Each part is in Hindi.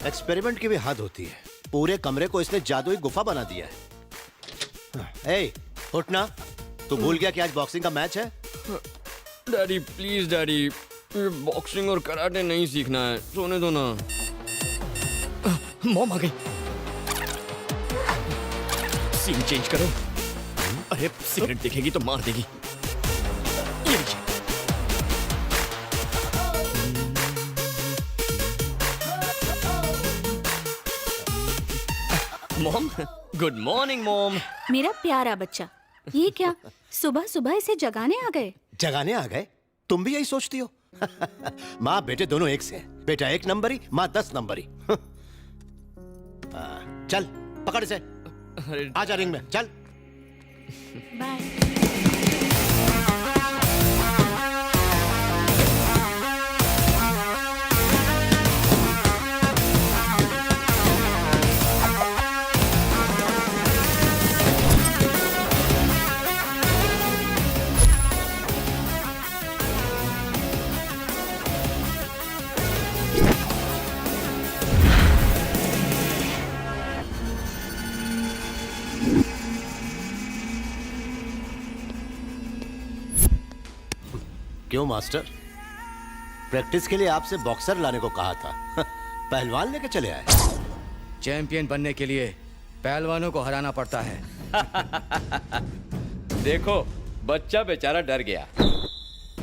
एक्सपेरिमेंट की भी हद होती है। पूरे कमरे को इसने जादुई गुफा बना दिया है। ए, उठना। तू भूल गया कि आज बॉक्सिंग का मैच है? डैडी प्लीज डैडी, ये बॉक्सिंग और कराटे नहीं सीखना है, सोने दो ना। मॉम आ गई। सीन चेंज करो। अरे सिगरेट देखेगी तो मार देगी। ये लीजिए। Mom, good morning mom. मेरा प्यारा बच्चा, ये क्या सुबह सुबह इसे जगाने आ गए? जगाने आ गए? तुम भी यही सोचती हो? माँ बेटे दोनों एक से हैं। बेटा 1 नंबरी, माँ 10 नंबरी। चल पकड़ इसे, आजा रिंग में, चल। बाय। क्यों मास्टर, प्रैक्टिस के लिए आपसे बॉक्सर लाने को कहा था, पहलवान लेके चले आए। चैंपियन बनने के लिए पहलवानों को हराना पड़ता है। देखो बच्चा बेचारा डर गया।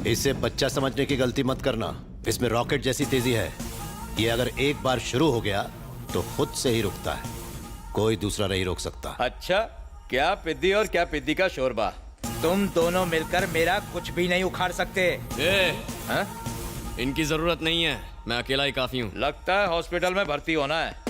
इसे बच्चा समझने की गलती मत करना। इसमें रॉकेट जैसी तेजी है। ये अगर एक बार शुरू हो गया तो खुद से ही रुकता है, कोई दूसरा नहीं रोक सकता। अच्छा, क्या पिद्दी और क्या पिद्दी का शोरबा। तुम दोनों मिलकर मेरा कुछ भी नहीं उखाड़ सकते। हाँ? इनकी जरूरत नहीं है, मैं अकेला ही काफी हूँ। लगता है हॉस्पिटल में भर्ती होना है।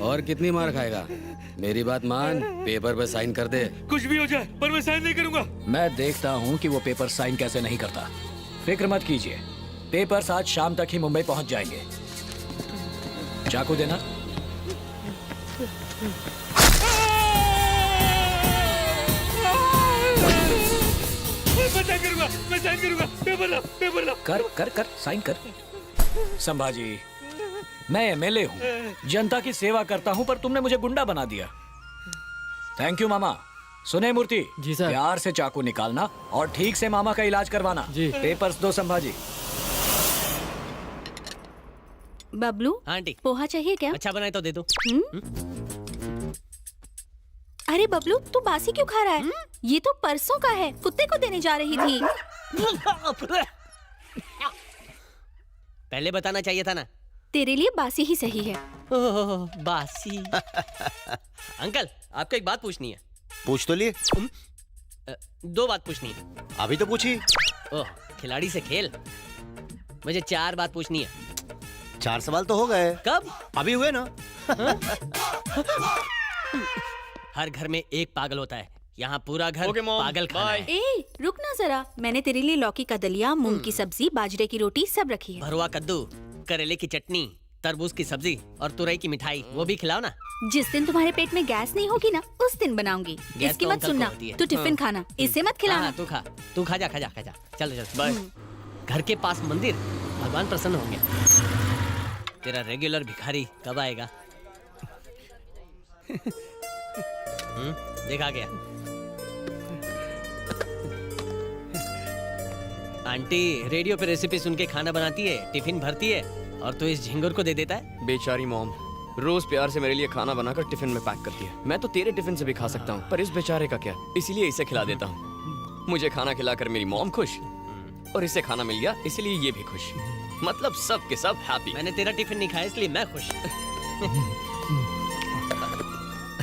और कितनी मार खाएगा? मेरी बात मान, पेपर पे साइन कर दे। कुछ भी हो जाए पर मैं साइन नहीं करूंगा। मैं देखता हूँ कि वो पेपर साइन कैसे नहीं करता। फिक्र मत कीजिए, पेपर्स आज शाम तक ही मुंबई पहुंच जाएंगे। चाकू देना। मैं साइन करूंगा। पेपर ला। कर साइन कर। संभाजी, मैं एमएलए हूँ, जनता की सेवा करता हूँ, पर तुमने मुझे गुंडा बना दिया। थैंक यू मामा। सुने मूर्ति जी सर। प्यार से चाकू निकालना और ठीक से मामा का इलाज करवाना जी। पेपर्स दो संभाजी। बबलू, आंटी पोहा चाहिए क्या? अच्छा बनाए तो दे दो। अरे बबलू, तू बासी क्यों खा रहा है? ये तो परसों का है, कुत्ते को देने जा रही थी। पहले बताना चाहिए था ना। तेरे लिए बासी ही सही है। ओह, बासी। अंकल, आपको एक बात पूछनी है। पूछ तो लिए। 2 बात पूछनी है। अभी तो पूछी। ओह, खिलाड़ी से खेल। मुझे 4 बात पूछनी है। 4 सवाल तो हो गए। कब? अभी हुए ना। हर घर में एक पागल होता है, यहाँ पूरा घर Okay, Mom. पागल खाना Bye. है। ए रुक ना जरा, मैंने तेरे लिए लौकी का दलिया, मूंग की सब्जी, बाजरे की रोटी सब रखी है। भरुआ कद्दू, करेले की चटनी, तरबूज की सब्जी और तुरई की मिठाई, वो भी खिलाओ ना। जिस दिन तुम्हारे पेट में गैस नहीं होगी ना, उस दिन बनाऊंगी। गैस इसकी तो मत अंकल को सुनना, होती है। तू टिफिन खाना, इसे मत खिलाना। हाँ, तू खा जा, चल चल बाय। घर के पास मंदिर, भगवान प्रसन्न होंगे। तेरा रेगुलर भिखारी कब आएगा? देखा गया। आंटी रेडियो पे रेसिपी सुन के खाना बनाती है, टिफिन भरती है, और तू इस झिंगुर को दे देता है। बेचारी मॉम रोज प्यार से मेरे लिए खाना बनाकर टिफिन में पैक करती है। मैं तो तेरे टिफिन से भी खा सकता हूँ, पर इस बेचारे का क्या, इसीलिए इसे खिला देता हूँ। मुझे खाना खिलाकर मेरी मॉम खुश, और इसे खाना मिल गया इसलिए ये भी खुश। मतलब सब के सब हैप्पी। मैंने तेरा टिफिन नहीं खाया इसलिए मैं खुश।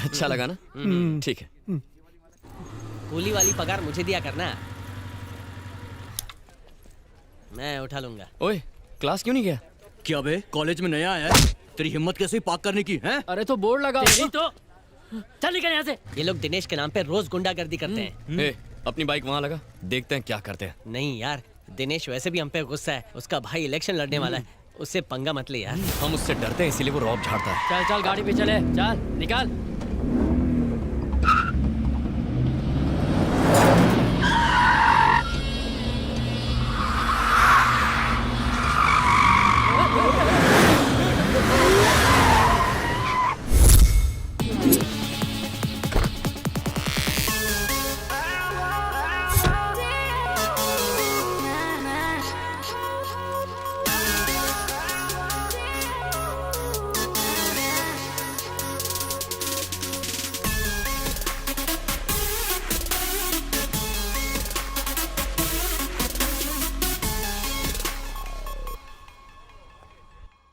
अच्छा लगा ना? ठीक है। कूली वाली पगार मुझे दिया करना, मैं उठा लूंगा। ओए क्लास क्यों नहीं गया? क्या बे, कॉलेज में नया आया है? तेरी हिम्मत कैसे पार्क करने की है? अरे तो बोर्ड लगा। तो चल निकल यहाँ से। ये लोग दिनेश के नाम पे रोज गुंडागर्दी करते हैं। ए, अपनी बाइक वहाँ लगा, देखते हैं क्या करते हैं। नहीं यार, दिनेश वैसे भी हम पे गुस्सा है। उसका भाई इलेक्शन लड़ने वाला है, उससे पंगा मत ले यार। हम उससे डरते हैं इसीलिए वो रौब झाड़ता है। चल चल गाड़ी पे चले, चल निकाल।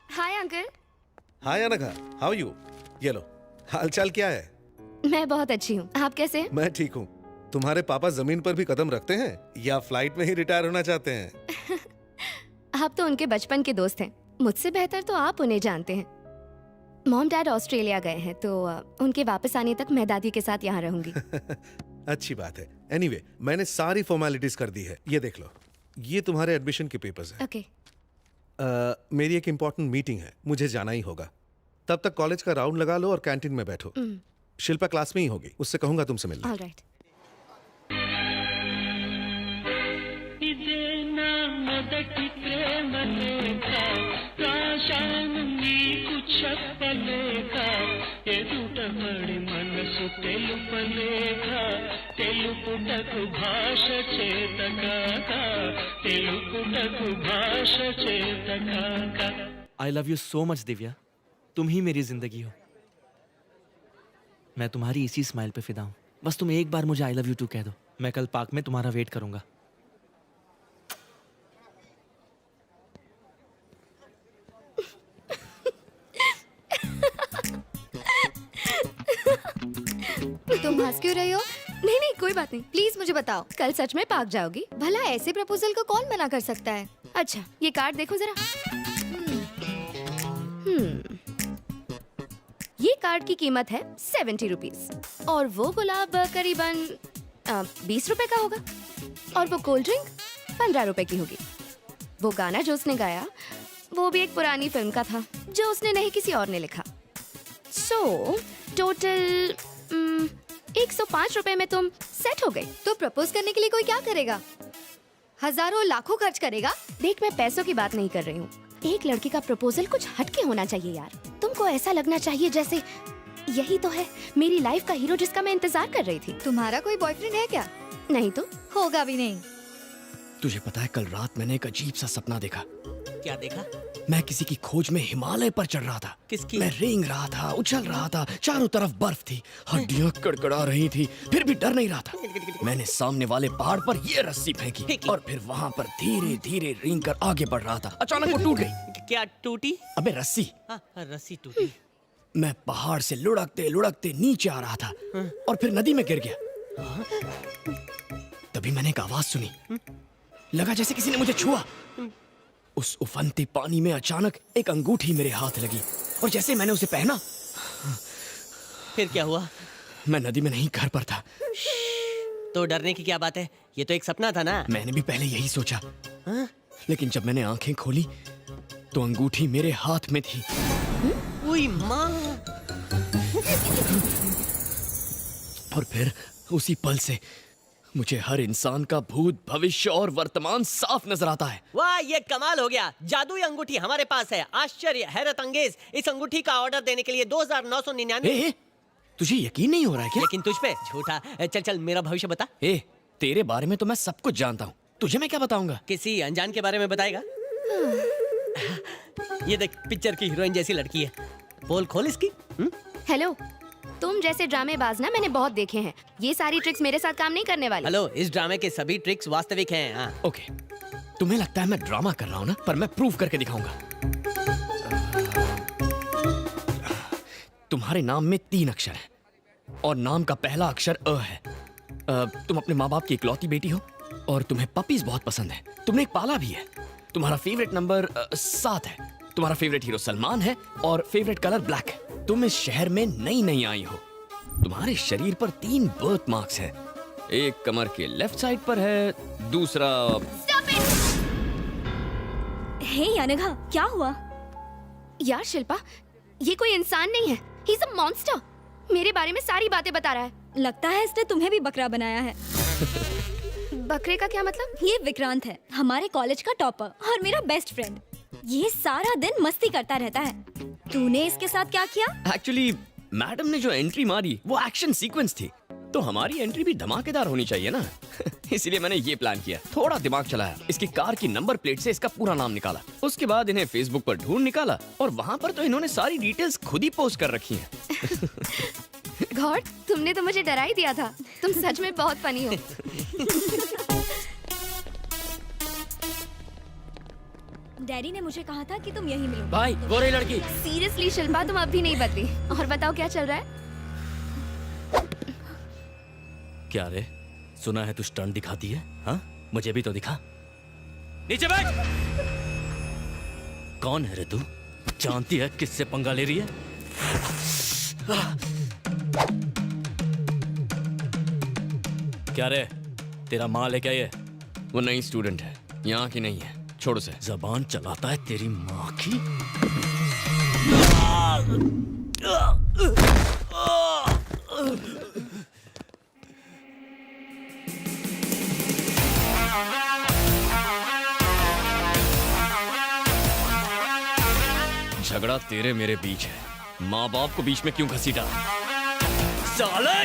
Hi uncle. Hi Anagha, how you? ये लो, हालचाल क्या है? मैं बहुत अच्छी हूँ, आप कैसे हैं? मैं ठीक हूँ। तुम्हारे पापा जमीन पर भी कदम रखते हैं या फ्लाइट में ही रिटायर होना चाहते हैं? आप तो उनके बचपन के दोस्त हैं, मुझसे बेहतर तो आप उन्हें जानते हैं। मॉम डैड ऑस्ट्रेलिया गए हैं तो उनके वापस आने तक मैं दादी के साथ यहाँ रहूंगी। अच्छी बात है। एनीवे, मैंने सारी फॉर्मेलिटीज कर दी है। ये देख लो, ये तुम्हारे एडमिशन के पेपर्स हैं। ओके। मेरी एक इम्पोर्टेंट मीटिंग है, मुझे जाना ही होगा। तब तक कॉलेज का राउंड लगा लो और कैंटीन में बैठो। शिल्पा क्लास में ही होगी, उससे कहूंगा तुमसे मिलने। Alright. I love you so much Divya, तुम ही मेरी जिंदगी हो। मैं तुम्हारी इसी स्माइल पे फिदा हूँ। बस तुम एक बार मुझे आई लव यू टू कह दो, मैं कल पार्क में तुम्हारा वेट करूंगा। तुम हंस क्यों रही हो? नहीं नहीं कोई बात नहीं, प्लीज मुझे बताओ, कल सच में पार्क जाओगी? भला ऐसे प्रपोजल को कौन मना कर सकता है? अच्छा ये कार्ड देखो जरा। ये कार्ड की कीमत है 70 रुपीज और वो गुलाब करीबन 20 रुपए का होगा और वो कोल्ड ड्रिंक 15 रुपए की होगी। वो गाना जो उसने गाया वो भी एक पुरानी फिल्म का था जो उसने नहीं किसी और ने लिखा। सो टोटल 105 रुपए में तुम सेट हो गई। तो प्रपोज करने के लिए कोई क्या करेगा? हजारों लाखों खर्च करेगा? देख मैं पैसों की बात नहीं कर रही हूँ, एक लड़की का प्रपोजल कुछ हटके होना चाहिए यार। तुमको ऐसा लगना चाहिए जैसे यही तो है मेरी लाइफ का हीरो जिसका मैं इंतजार कर रही थी। तुम्हारा कोई बॉयफ्रेंड है क्या? नहीं तो होगा भी नहीं। तुझे पता है कल रात मैंने एक अजीब सा सपना देखा। क्या देखा? मैं किसी की खोज में हिमालय पर चढ़ रहा था। किसकी? मैं रेंग रहा था, उछल रहा था, चारों तरफ बर्फ थी, हड्डियां कड़कड़ा रही थी, फिर भी डर नहीं रहा था। मैंने सामने वाले पहाड़ पर ये रस्सी फेंकी और फिर वहां पर धीरे धीरे रेंग कर आगे बढ़ रहा था। अचानक वो टूट गई। क्या टूटी? अबे रस्सी। हाँ, रस्सी टूटी। मैं पहाड़ से लुढ़कते लुढ़कते नीचे आ रहा था और फिर नदी में गिर गया। तभी मैंने एक आवाज सुनी, लगा जैसे किसी ने मुझे छुआ। उस उफनते पानी में अचानक एक अंगूठी मेरे हाथ लगी और जैसे मैंने उसे पहना, फिर क्या हुआ? मैं नदी में नहीं, घर पर था। तो डरने की क्या बात है, ये तो एक सपना था ना। मैंने भी पहले यही सोचा, लेकिन जब मैंने आंखें खोली तो अंगूठी मेरे हाथ में थी। उई माँ। और फिर उसी पल से मुझे हर इंसान का भूत, भविष्य और वर्तमान साफ नजर आता है। वाह, ये कमाल हो गया। जादुई अंगूठी हमारे पास है। आश्चर्य, हैरत अंगेज। इस अंगूठी का ऑर्डर देने के लिए 2999। तुझे यकीन नहीं हो रहा है क्या? लेकिन तुझ पे झूठा। चल चल, मेरा भविष्य बता। तेरे बारे में तो मैं सब कुछ जानता हूँ, तुझे मैं क्या बताऊंगा? किसी अनजान के बारे में बताएगा? ये देख, पिक्चर की हीरोइन जैसी लड़की है। पोल खोल इसकी। हेलो, तुम जैसे ड्रामेबाज ना मैंने बहुत देखे हैं। ये सारी ट्रिक्स मेरे साथ काम नहीं करने वाली। हेलो, इस ड्रामे के सभी ट्रिक्स वास्तविक हैं। हाँ। ओके, तुम्हें लगता है मैं ड्रामा कर रहा हूँ ना, पर मैं प्रूव करके दिखाऊंगा। तुम्हारे नाम में 3 अक्षर है और नाम का पहला अक्षर अ है। तुम अपने माँ बाप की इकलौती बेटी हो और तुम्हें पपीज बहुत पसंद है। तुमने एक पाला भी है। तुम्हारा फेवरेट नंबर 7 है। तुम्हारा फेवरेट हीरो सलमान है और फेवरेट कलर ब्लैक है। तुम इस शहर में नई आई हो। तुम्हारे शरीर पर 3 बर्थ मार्क्स है। एक कमर के लेफ्ट साइड पर है, दूसरा। हे अनघा, क्या हुआ? यार शिल्पा, ये कोई इंसान नहीं है, ही इज अ मॉन्स्टर। मेरे बारे में सारी बातें बता रहा है। लगता है इसने तुम्हें भी बकरा बनाया है। बकरे का क्या मतलब? ये विक्रांत है, हमारे कॉलेज का टॉपर और मेरा बेस्ट फ्रेंड। ये सारा दिन मस्ती करता रहता है। तूने इसके साथ क्या किया? एक्चुअली मैडम ने जो एंट्री मारी वो एक्शन सीक्वेंस थी, तो हमारी एंट्री भी धमाकेदार होनी चाहिए ना। इसीलिए मैंने ये प्लान किया, थोड़ा दिमाग चलाया, इसकी कार की नंबर प्लेट से इसका पूरा नाम निकाला। उसके बाद इन्हें फेसबुक पर ढूंढ निकाला और वहाँ पर तो इन्होंने सारी डिटेल्स खुद ही पोस्ट कर रखी हैं। गॉड, तुमने तो मुझे डरा ही दिया था। तुम सच में बहुत फनी हो। डैडी ने मुझे कहा था कि तुम यही मिलो। भाई, वो रही लड़की। सीरियसली शिल्पा, तुम अब भी नहीं बदली। और बताओ क्या चल रहा है? क्या रे, सुना है तू स्टंट दिखाती है? हाँ, मुझे भी तो दिखा। नीचे बैठ। कौन है रे तू? जानती है किससे पंगा ले रही है? क्या रे, तेरा माल है क्या ये? वो नई स्टूडेंट है, यहाँ की नहीं है, छोड़ उसे। जबान चलाता है तेरी माँ की। झगड़ा तेरे मेरे बीच है, माँ बाप को बीच में क्यों घसीटा? साले!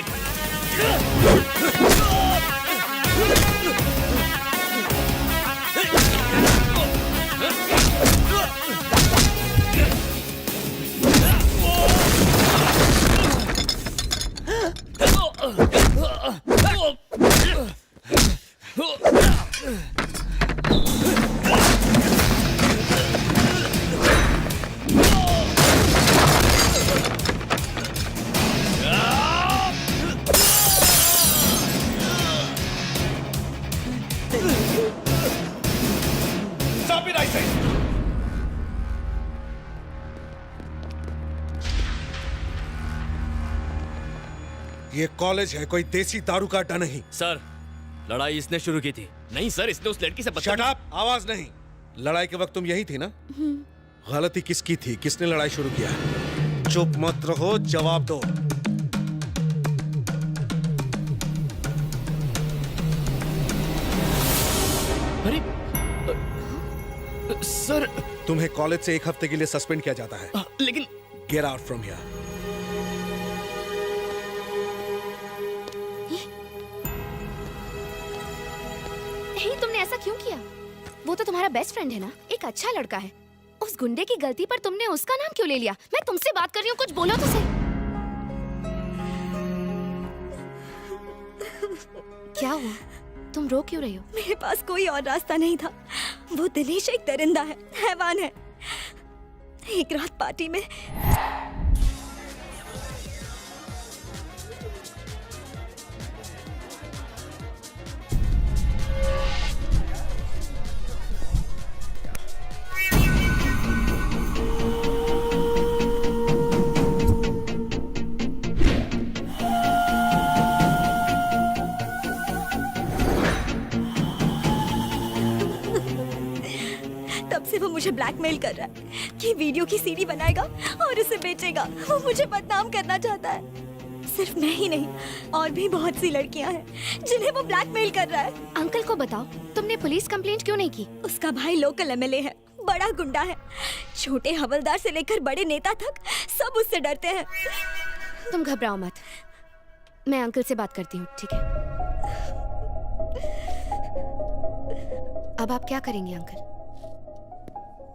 ये कॉलेज है, कोई देसी दारू का अड्डा नहीं। सर, लड़ाई इसने शुरू की थी। नहीं सर, इसने उस लड़की से शट अप! आवाज नहीं। लड़ाई के वक्त तुम यही थी ना? गलती किसकी थी? किसने लड़ाई शुरू किया? चुप मत रहो, जवाब दो। अरे सर, तुम्हें कॉलेज से 1 हफ्ते के लिए सस्पेंड किया जाता है। लेकिन गेट आउट फ्रॉम हियर। तुमने ऐसा क्यों किया? वो तो तुम्हारा बेस्ट फ्रेंड है ना, एक अच्छा लड़का है। उस गुंडे की गलती पर तुमने उसका नाम क्यों ले लिया? मैं तुमसे बात कर रही हूँ, कुछ बोलो तो सही। क्या हुआ? तुम रो क्यों रही हो? मेरे पास कोई और रास्ता नहीं था। वो दिनेश एक दरिंदा है, हैवान है। एक रात पार्टी में तब से वो मुझे ब्लैकमेल कर रहा है कि वीडियो की सीडी बनाएगा और उसे बेचेगा। वो मुझे बदनाम करना चाहता है। सिर्फ मैं ही नहीं, और भी बहुत सी लड़कियां हैं जिन्हें वो ब्लैकमेल कर रहा है। अंकल को बताओ, तुमने पुलिस कंप्लेंट क्यों नहीं की? उसका भाई लोकल एमएलए है, बड़ा गुंडा है। छोटे हवलदार से लेकर बड़े नेता तक सब उससे डरते हैं। तुम घबराओ मत, मैं अंकल से बात करती हूँ, ठीक है? अब आप क्या करेंगे अंकल?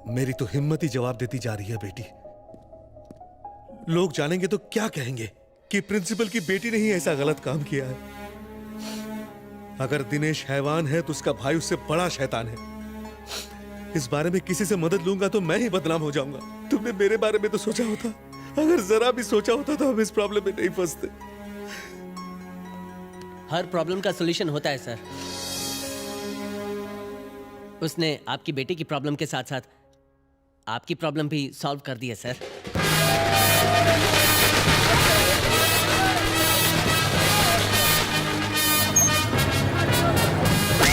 मेरी तो हिम्मत ही जवाब देती जा रही है बेटी। लोग जानेंगे तो क्या कहेंगे कि प्रिंसिपल की बेटी ने ही ऐसा गलत काम किया है। अगर दिनेश हैवान है तो उसका भाई उससे बड़ा शैतान है। इस बारे में किसी से मदद लूंगा तो मैं ही बदनाम हो जाऊंगा। तुमने मेरे बारे में तो सोचा होता, अगर जरा भी सोचा होता तो हम इस प्रॉब्लम में नहीं फंसते। हर प्रॉब्लम का सॉल्यूशन होता है सर। उसने आपकी बेटी की प्रॉब्लम के साथ साथ आपकी प्रॉब्लम भी सॉल्व कर दी है सर।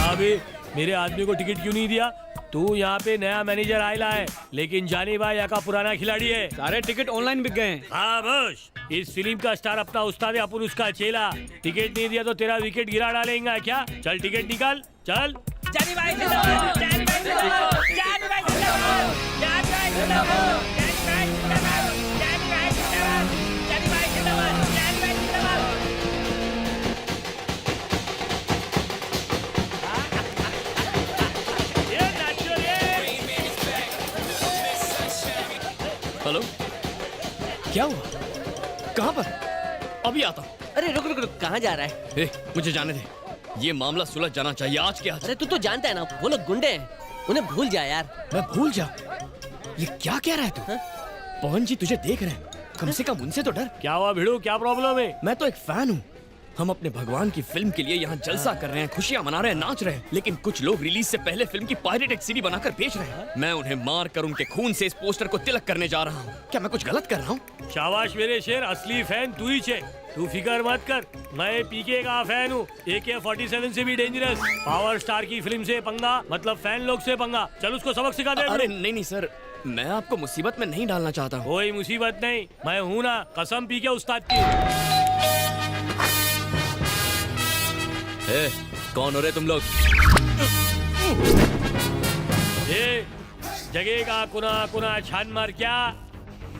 अभी मेरे आदमी को टिकट क्यों नहीं दिया? तू यहाँ पे नया मैनेजर आयला है, लेकिन जानी भाई यहाँ का पुराना खिलाड़ी है। सारे टिकट ऑनलाइन बिक गए। हाँ बस, इस फिल्म का स्टार अपना उस्ताद है, अपन उसका चेला। टिकट नहीं दिया तो तेरा विकेट गिरा डालेगा क्या? चल टिकट निकाल, चल। जानी भाई जिंदाबाद, जानी भाई जिंदाबाद, जानी भाई जिंदाबाद, जानी भाई जिंदाबाद, जानी भाई जिंदाबाद, जानी भाई जिंदाबाद, जानी भाई जिंदाबाद, जानी भाई जिंदाबाद। हेलो, क्या हुआ? कहाँ पर? अभी आता हूँ। अरे रुक रुक रुक, कहाँ जा रहा है? मुझे जाने दे, ये मामला सुलझ जाना चाहिए आज के आज। अरे तू तो जानता है ना, वो लोग गुंडे हैं, उन्हें भूल जा यार। मैं भूल जा? ये क्या कह रहा है तू? पवन जी तुझे देख रहे हैं, कम से कम उनसे तो डर। क्या हुआ भिड़ू, क्या प्रॉब्लम है? मैं तो एक फैन हूँ। हम अपने भगवान की फिल्म के लिए यहाँ जलसा कर रहे हैं, खुशियाँ मना रहे हैं, नाच रहे हैं, लेकिन कुछ लोग रिलीज से पहले फिल्म की पायरेटेड सीडी बनाकर बेच रहे हैं। मैं उन्हें मार कर उनके खून से इस पोस्टर को तिलक करने जा रहा हूँ। क्या मैं कुछ गलत कर रहा हूँ? शाबाश मेरे शेर, असली फैन तू ही छे। तू फिकर मत कर, मैं पीके का फैन हूँ। AK-47 से भी डेंजरस। पावर स्टार की फिल्म से पंगा मतलब फैन लोग से पंगा। चल उसको सबक सिखा दे। अरे नहीं नहीं सर, मैं आपको मुसीबत में नहीं डालना चाहता हूँ। कोई मुसीबत नहीं, मैं हूँ ना, कसम पीके उस्ताद की। कौन हो रहे तुम लोग? ये जगह का कुना कुना छान मार क्या?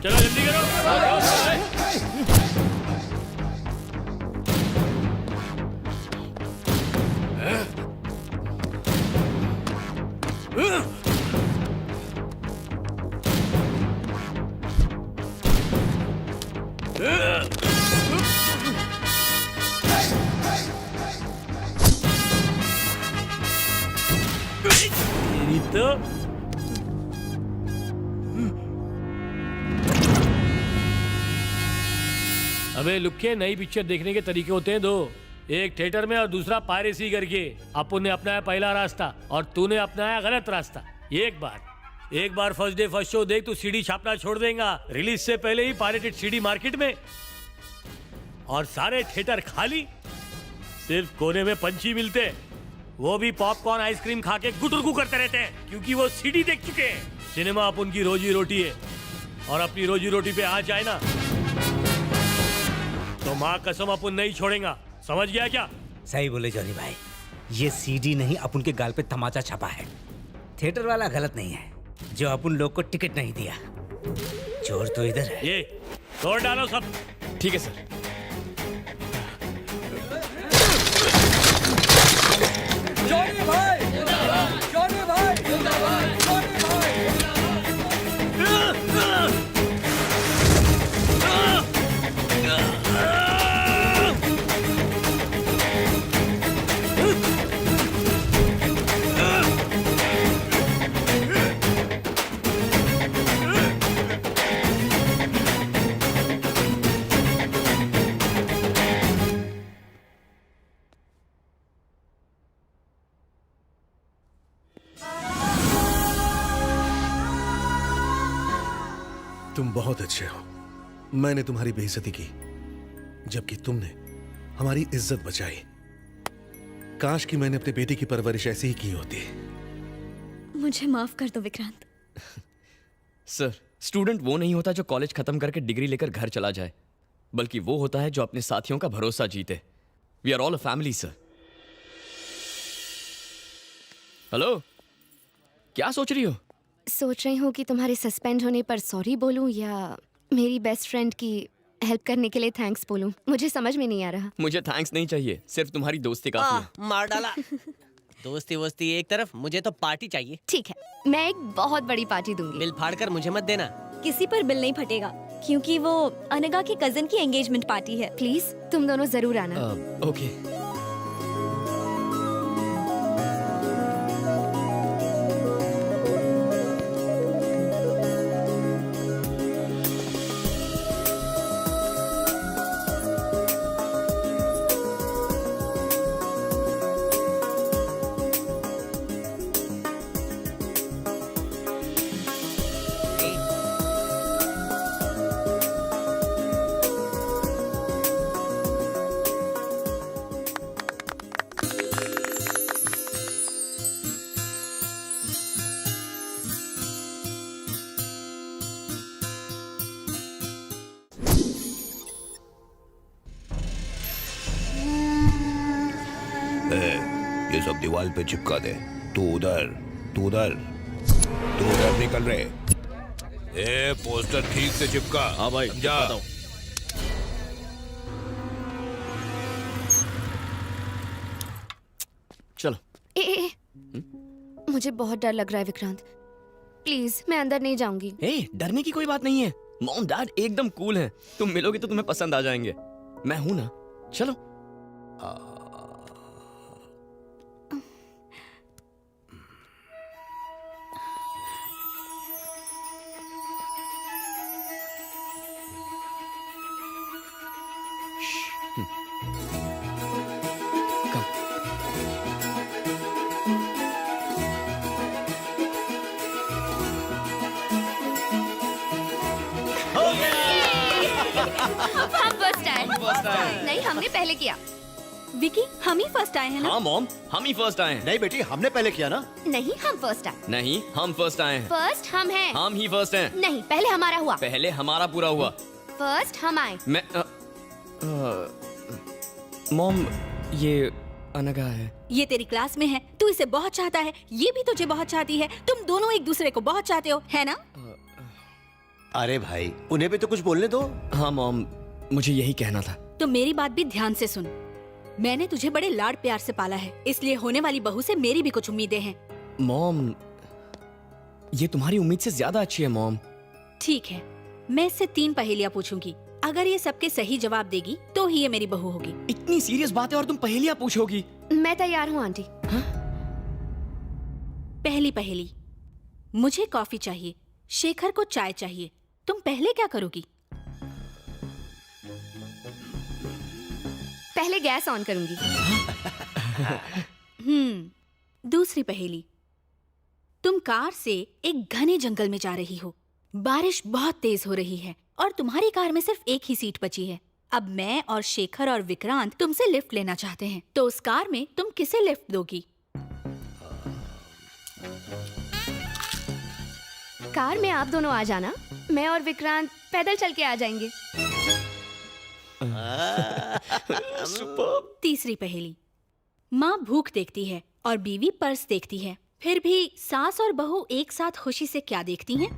चलो जल्दी करो। तो हमें लुक्के नई पिक्चर देखने के तरीके होते हैं दो, एक थिएटर में और दूसरा पायरेसी करके। अपन ने अपनाया पहला रास्ता और तूने अपनाया गलत रास्ता। एक बार फर्स्ट डे फर्स्ट शो देख, तू सीडी छापना छोड़ देगा। रिलीज से पहले ही पायरेटेड सीडी मार्केट में और सारे थिएटर खाली, सिर्फ कोने में पंछी मिलते, वो भी पॉपकॉर्न आइसक्रीम खा के गुटुरगु करते रहते हैं, क्योंकि वो सीडी देख चुके हैं। सिनेमा अपन की रोजी रोटी है, और अपनी रोजी रोटी पे आ जाए ना तो माँ कसम अपन नहीं छोड़ेगा। समझ गया क्या? सही बोले जॉनी भाई, ये सीडी नहीं अपन के गाल पे तमाचा छपा है। थिएटर वाला गलत नहीं है जो अपन लोग को टिकट नहीं दिया। चोर तो इधर है। ये तोड़ डालो सब। ठीक है सर। जॉनी भाई जिंदाबाद, जॉनी भाई जिंदाबाद, जॉनी भाई। तुम बहुत अच्छे हो। मैंने तुम्हारी बेइज्जती की, जबकि तुमने हमारी इज्जत बचाई। काश कि मैंने अपनी बेटी की परवरिश ऐसी ही की होती। मुझे माफ कर दो विक्रांत। सर, स्टूडेंट वो नहीं होता जो कॉलेज खत्म करके डिग्री लेकर घर चला जाए, बल्कि वो होता है जो अपने साथियों का भरोसा जीते। We are all a family sir. Hello, क्या सोच रही हो? सोच रही हूँ कि तुम्हारे सस्पेंड होने पर सॉरी बोलूं या मेरी बेस्ट फ्रेंड की हेल्प करने के लिए थैंक्स बोलूं। मुझे समझ में नहीं आ रहा। मुझे थैंक्स नहीं चाहिए, सिर्फ तुम्हारी दोस्ती काफी है। मार डाला। दोस्ती वोस्ती एक तरफ, मुझे तो पार्टी चाहिए। ठीक है, मैं एक बहुत बड़ी पार्टी दूंगी। बिल फाड़ कर मुझे मत देना। किसी पर बिल नहीं फटेगा, क्योंकि वो अनगा के कजन की एंगेजमेंट पार्टी है। प्लीज तुम दोनों जरूर आना। ओके। ये सब दीवार पे चिपका दे। तू उधर, तू उधर, तू उधर निकल रहे। ए, पोस्टर ठीक से चिपका। हाँ भाई, जा। चलो। ए, मुझे बहुत डर लग रहा है विक्रांत। प्लीज मैं अंदर नहीं जाऊंगी। ए, डरने की कोई बात नहीं है। मॉम डैड एकदम कूल हैं। तुम मिलोगे तो तुम्हें पसंद आ जाएंगे। मैं हूं ना, चलो। हम फर्स्ट आए। नहीं, हमने पहले किया। विकी, हम ही फर्स्ट आए हैं ना? हाँ मॉम, हम ही फर्स्ट आए हैं। नहीं बेटी, हमने पहले किया ना। नहीं, हम फर्स्ट आए। नहीं, हम फर्स्ट आए हैं। फर्स्ट हम हैं। हम ही फर्स्ट हैं। नहीं, पहले हमारा हुआ। पहले हमारा पूरा हुआ। फर्स्ट हम आए। मैं मॉम, ये अनगा है। ये तेरी क्लास में है, तू इसे बहुत चाहता है, ये भी तुझे बहुत चाहती है, तुम दोनों एक दूसरे को बहुत चाहते हो, है ना? अरे भाई, उन्हें भी तो कुछ बोलने दो। हाँ मॉम, मुझे यही कहना था। तो मेरी बात भी ध्यान से सुन। मैंने तुझे बड़े लाड प्यार से पाला है, इसलिए होने वाली बहू से मेरी भी कुछ उम्मीदें हैं। मॉम, ये तुम्हारी उम्मीद से ज्यादा अच्छी है मॉम। ठीक है, मैं इससे 3 पहेलियाँ पूछूंगी। अगर ये सबके सही जवाब देगी तो ही ये मेरी बहू होगी। इतनी सीरियस बात है और तुम पहेलियाँ पूछोगी? मैं तैयार हूँ आंटी। पहली पहेली, मुझे कॉफी चाहिए, शेखर को चाय चाहिए, तुम पहले क्या करोगी? पहले गैस ऑन करूंगी। दूसरी पहेली, तुम कार से एक घने जंगल में जा रही हो, बारिश बहुत तेज हो रही है और तुम्हारी कार में सिर्फ एक ही सीट बची है। अब मैं और शेखर और विक्रांत तुमसे लिफ्ट लेना चाहते हैं, तो उस कार में तुम किसे लिफ्ट दोगी? कार में आप दोनों आ जाना, मैं और विक्रांत पैदल चल के आ जाएंगे। तीसरी पहेली, माँ भूख देखती है और बीवी पर्स देखती है, फिर भी सास और बहू एक साथ खुशी से क्या देखती हैं?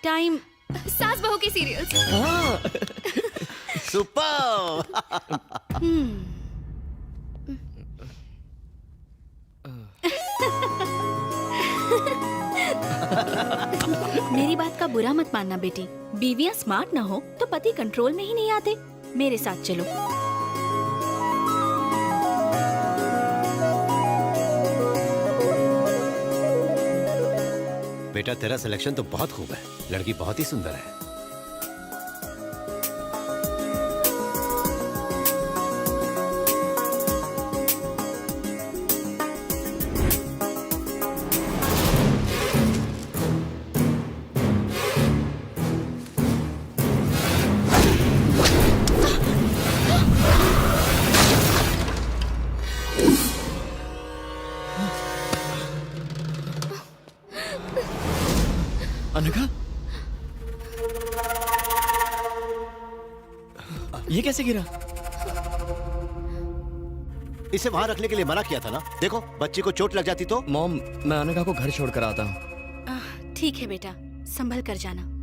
टाइम। सास बहू की सीरियल्स। सुपर। मेरी बात का बुरा मत मानना बेटी, बीवियां स्मार्ट ना हो तो पति कंट्रोल में ही नहीं आते। मेरे साथ चलो। बेटा, तेरा सिलेक्शन तो बहुत खूब है, लड़की बहुत ही सुंदर है। अनघा, ये कैसे गिरा? इसे वहां रखने के लिए मना किया था ना। देखो बच्ची को चोट लग जाती तो। मॉम, मैं अनघा को घर छोड़कर आता हूँ। ठीक है बेटा, संभल कर जाना।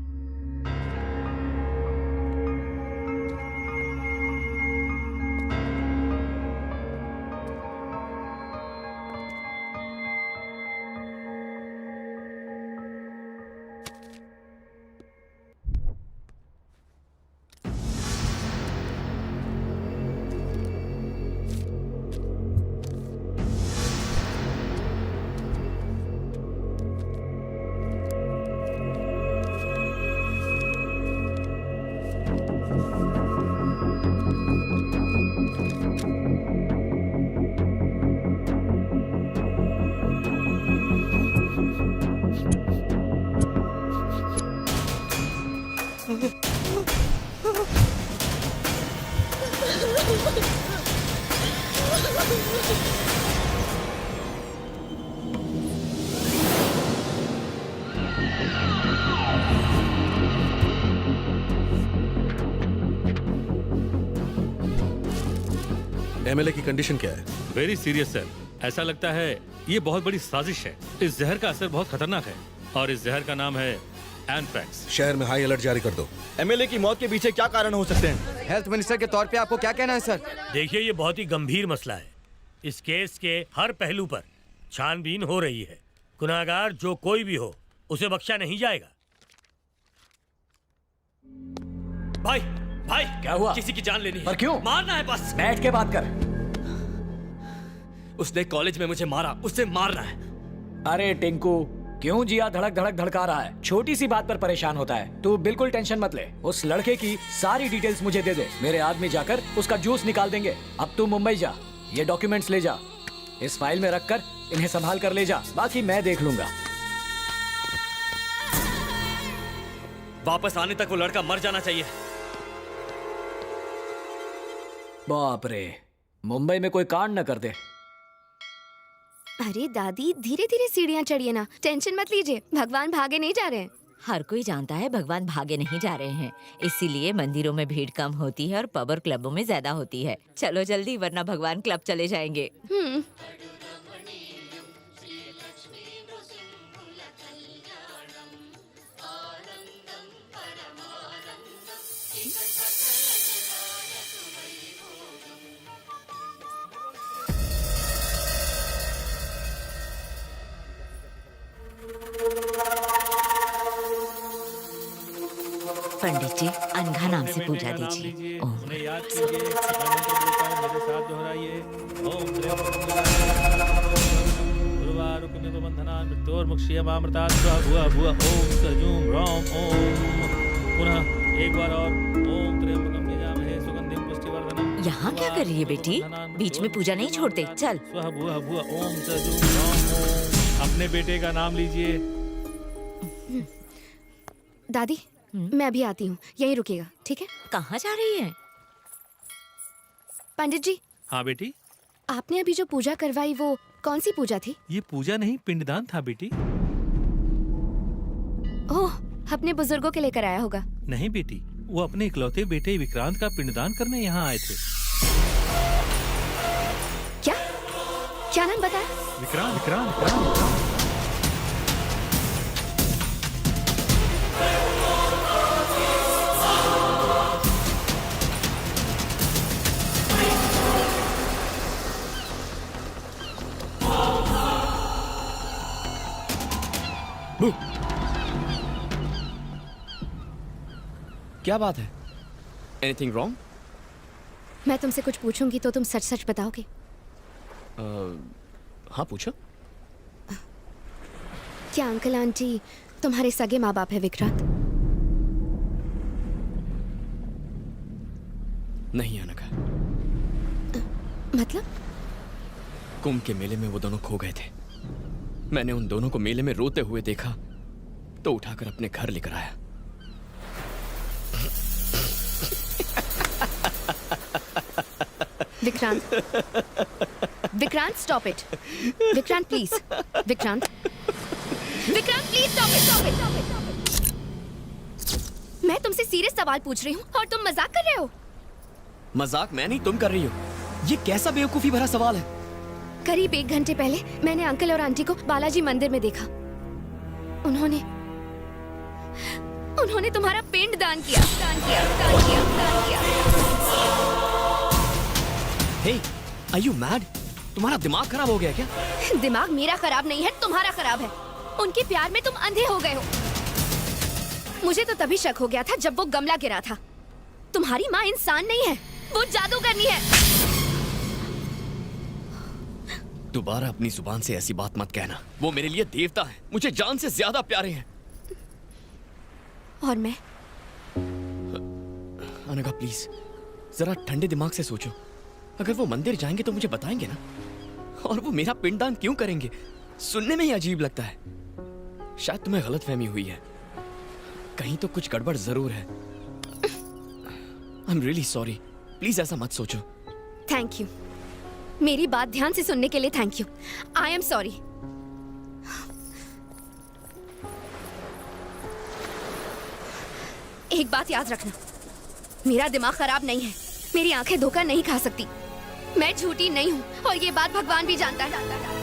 एमएलए की कंडीशन क्या है? Very serious sir. ऐसा लगता है ये बहुत बड़ी साजिश है। इस जहर का असर बहुत खतरनाक है और इस जहर का नाम है एंथ्रैक्स। शहर में हाई अलर्ट जारी कर दो। एमएलए की मौत के पीछे क्या कारण हो सकते हैं? हेल्थ मिनिस्टर के तौर पे आपको क्या कहना है सर? देखिए, ये बहुत ही गंभीर मसला है। इस केस के हर पहलू पर छानबीन हो रही है। गुनाहगार जो कोई भी हो, उसे बख्शा नहीं जाएगा। भाई भाई, क्या हुआ? किसी की जान लेनी है। पर क्यों? मारना है बस। बैठ के बात कर। उसने कॉलेज में मुझे मारा, उसे मारना है। अरे टिंकू, क्यों जिया धड़क धड़क धड़का रहा है? छोटी सी बात पर परेशान होता है। तू बिल्कुल टेंशन मत ले। उस लड़के की सारी डिटेल्स मुझे दे दे। मेरे आदमी जाकर उसका जूस निकाल देंगे। अब तू मुंबई जा, ये डॉक्यूमेंट्स ले जा, इस फाइल में रख कर इन्हें संभाल कर ले जा। बाकी मैं देख लूंगा। वापस आने तक वो लड़का मर जाना चाहिए। बाप रे, मुंबई में कोई कांड न कर दे। अरे दादी, धीरे धीरे सीढ़ियाँ चढ़िए ना, टेंशन मत लीजिए। भगवान भागे नहीं जा रहे हैं। हर कोई जानता है भगवान भागे नहीं जा रहे हैं, इसीलिए मंदिरों में भीड़ कम होती है और पब और क्लबों में ज्यादा होती है। चलो जल्दी, वरना भगवान क्लब चले जाएंगे। पंडित जी, अनघा नाम से पूजा दीजिए। ओम। उन्हें याद कीजिए, मैं मंत्र बोलता हूं, मेरे साथ दोहराइए। ओम गुरुवारुकमिवबंधनान् मृत्योर्मुक्षीयमामृतात् भुवः भुवः ओम सजूम ह्रौम ओम। पुनः एक बार और ओम त्र्यंबकं यजामहे सुगंधिं पुष्टिवर्धनम्। यहाँ क्या कर रही है बेटी? बीच में पूजा नहीं छोड़ते। चल। स्वः भुवः भुवः ओम सजूम ह्रौम ओम। अपने बेटे का नाम लीजिए। दादी, मैं अभी आती हूँ, यहीं रुकिएगा, ठीक है? कहाँ जा रही है? पंडित जी। हाँ बेटी। आपने अभी जो पूजा करवाई, वो कौन सी पूजा थी? ये पूजा नहीं, पिंडदान था बेटी। ओह, अपने बुजुर्गों के लेकर आया होगा। नहीं बेटी, वो अपने इकलौते बेटे विक्रांत का पिंडदान करने यहाँ आए थे। क्या? क्या नाम बताया? विक्रांत विक्रांत विक्रांत। क्या बात है? Anything wrong? मैं तुमसे कुछ पूछूंगी तो तुम सच सच बताओगे? हाँ पूछो। क्या अंकल आंटी तुम्हारे सगे माँ बाप है विक्रांत? नहीं अनघा। मतलब? कुंभ के मेले में वो दोनों खो गए थे। मैंने उन दोनों को मेले में रोते हुए देखा तो उठाकर अपने घर लेकर आया। Vikrant, Vikrant stop it. Vikrant please, Vikrant, Vikrant please stop it, stop it, stop it. मैं तुमसे सीरियस सवाल पूछ रही हूँ और तुम मजाक कर रहे हो। मजाक मैं नहीं, तुम कर रही हो। ये कैसा बेवकूफी भरा सवाल है? करीब 1 घंटे पहले मैंने अंकल और आंटी को बालाजी मंदिर में देखा। उन्होंने तुम्हारा पिंड दान किया। Hey, are you mad? तुम्हारा दिमाग खराब हो गया क्या? दिमाग मेरा खराब नहीं है, तुम्हारा खराब है। उनके प्यार में तुम अंधे हो गए हो। मुझे तो तभी शक हो गया था जब वो गमला गिरा था। तुम्हारी माँ इंसान नहीं है, वो जादूगरनी है। दोबारा अपनी जुबान से ऐसी बात मत कहना। वो मेरे लिए देवता है, मुझे जान से ज्यादा प्यारे हैं। और मैं? अनघा प्लीज जरा ठंडे दिमाग से सोचो। अगर वो मंदिर जाएंगे तो मुझे बताएंगे ना। और वो मेरा पिंडदान क्यों करेंगे? सुनने में ही अजीब लगता है। शायद तुम्हें गलतफहमी हुई है। कहीं तो कुछ गड़बड़ जरूर है। I am really sorry. Please ऐसा मत सोचो। थैंक यू, मेरी बात ध्यान से सुनने के लिए thank you. I am sorry. एक बात याद रखना, मेरा दिमाग खराब नहीं है, मेरी आंखें धोखा नहीं खा सकती। मैं झूठी नहीं हूँ और ये बात भगवान भी जानता है।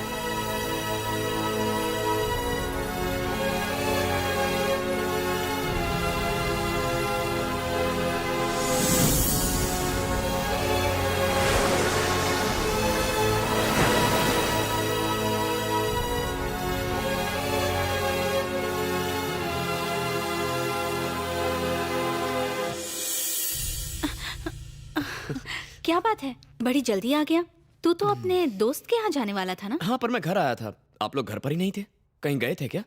क्या बात है, बड़ी जल्दी आ गया। तू तो अपने दोस्त के यहाँ जाने वाला था ना? हाँ, पर मैं घर आया था। आप लोग घर पर ही नहीं थे? कहीं गए थे क्या?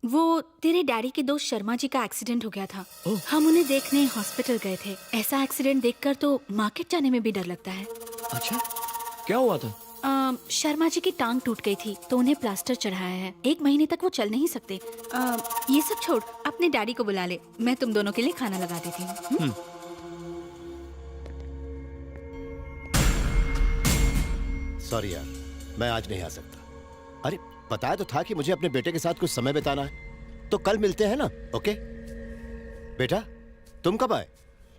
वो तेरे डैडी के दोस्त शर्मा जी का एक्सीडेंट हो गया था। हम उन्हें देखने हॉस्पिटल गए थे। ऐसा एक्सीडेंट देखकर तो मार्केट जाने में भी डर लगता है। अच्छा, क्या हुआ था? शर्मा जी की टांग टूट गई थी तो उन्हें प्लास्टर चढ़ाया है। 1 महीने तक वो चल नहीं सकते। ये सब छोड़, अपने डैडी को बुला ले, मैं तुम दोनों के लिए खाना लगा देती हूँ। सॉरी यार, मैं आज नहीं आ सकता। अरे बताया तो था कि मुझे अपने बेटे के साथ कुछ समय बिताना है, तो कल मिलते हैं ना? ओके बेटा, तुम कब आए?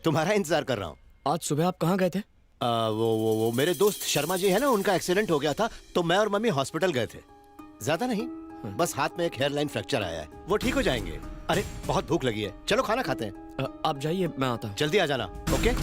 तुम्हारा इंतजार कर रहा हूँ। आज सुबह आप कहाँ गए थे? वो मेरे दोस्त शर्मा जी है ना, उनका एक्सीडेंट हो गया था तो मैं और मम्मी हॉस्पिटल गए थे। ज्यादा नहीं, बस हाथ में एक हेयरलाइन फ्रैक्चर आया है, वो ठीक हो जाएंगे। अरे बहुत भूख लगी है, चलो खाना खाते हैं। आप जाइए, मैं आता हूँ। जल्दी आ जाना। ओके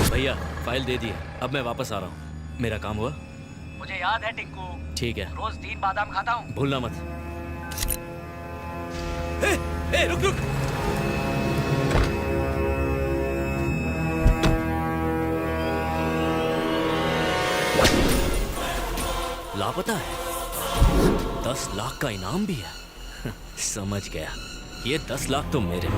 भैया फाइल दे दी है, अब मैं वापस आ रहा हूँ। मेरा काम हुआ? मुझे याद है टिंकू, ठीक है, रोज 3 बादाम खाता हूँ। भूलना मत। रुक रुक। लापता है, 10 लाख का इनाम भी है। समझ गया, ये 10 लाख तो मेरे।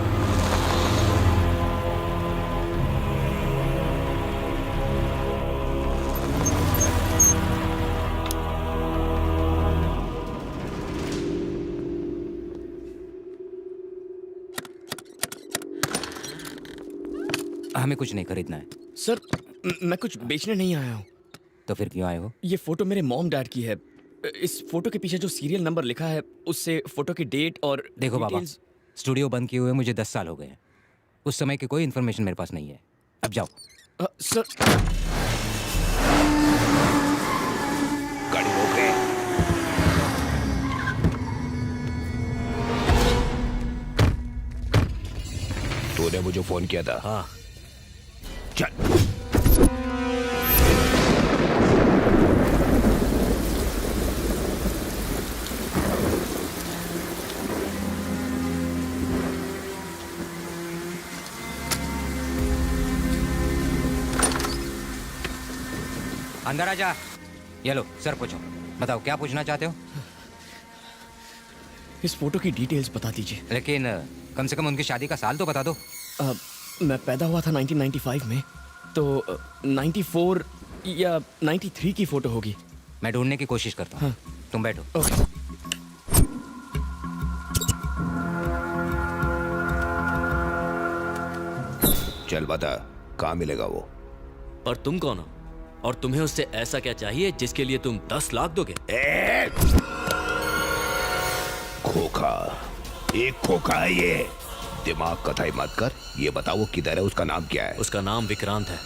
हमें कुछ नहीं खरीदना है सर। मैं कुछ बेचने नहीं आया हूँ। तो फिर क्यों आए हो? ये फोटो मेरे मॉम डैड की है। इस फोटो के पीछे जो सीरियल नंबर लिखा है उससे फोटो की डेट और देखो बाबा, स्टूडियो बंद किए हुए मुझे 10 साल हो गए हैं। उस समय की कोई इन्फॉर्मेशन मेरे पास नहीं है। अब जाओ। सर तूने मुझे फोन किया था? हाँ। चल। अंदर आ जा। ये लो सर, पूछो। बताओ क्या पूछना चाहते हो? इस फोटो की डिटेल्स बता दीजिए। लेकिन कम से कम उनकी शादी का साल तो बता दो। मैं पैदा हुआ था 1995 में, तो 94 या 93 की फोटो होगी। मैं ढूंढने की कोशिश करता हूँ। हाँ। तुम बैठो। चल बता, कहाँ मिलेगा वो? और तुम कौन हो? और तुम्हें उससे ऐसा क्या चाहिए जिसके लिए तुम 10 लाख दोगे? खोखा, एक खोखा है ये। दिमाग कथाई मत कर। ये बताओ किधर है, उसका नाम क्या है? उसका नाम विक्रांत है।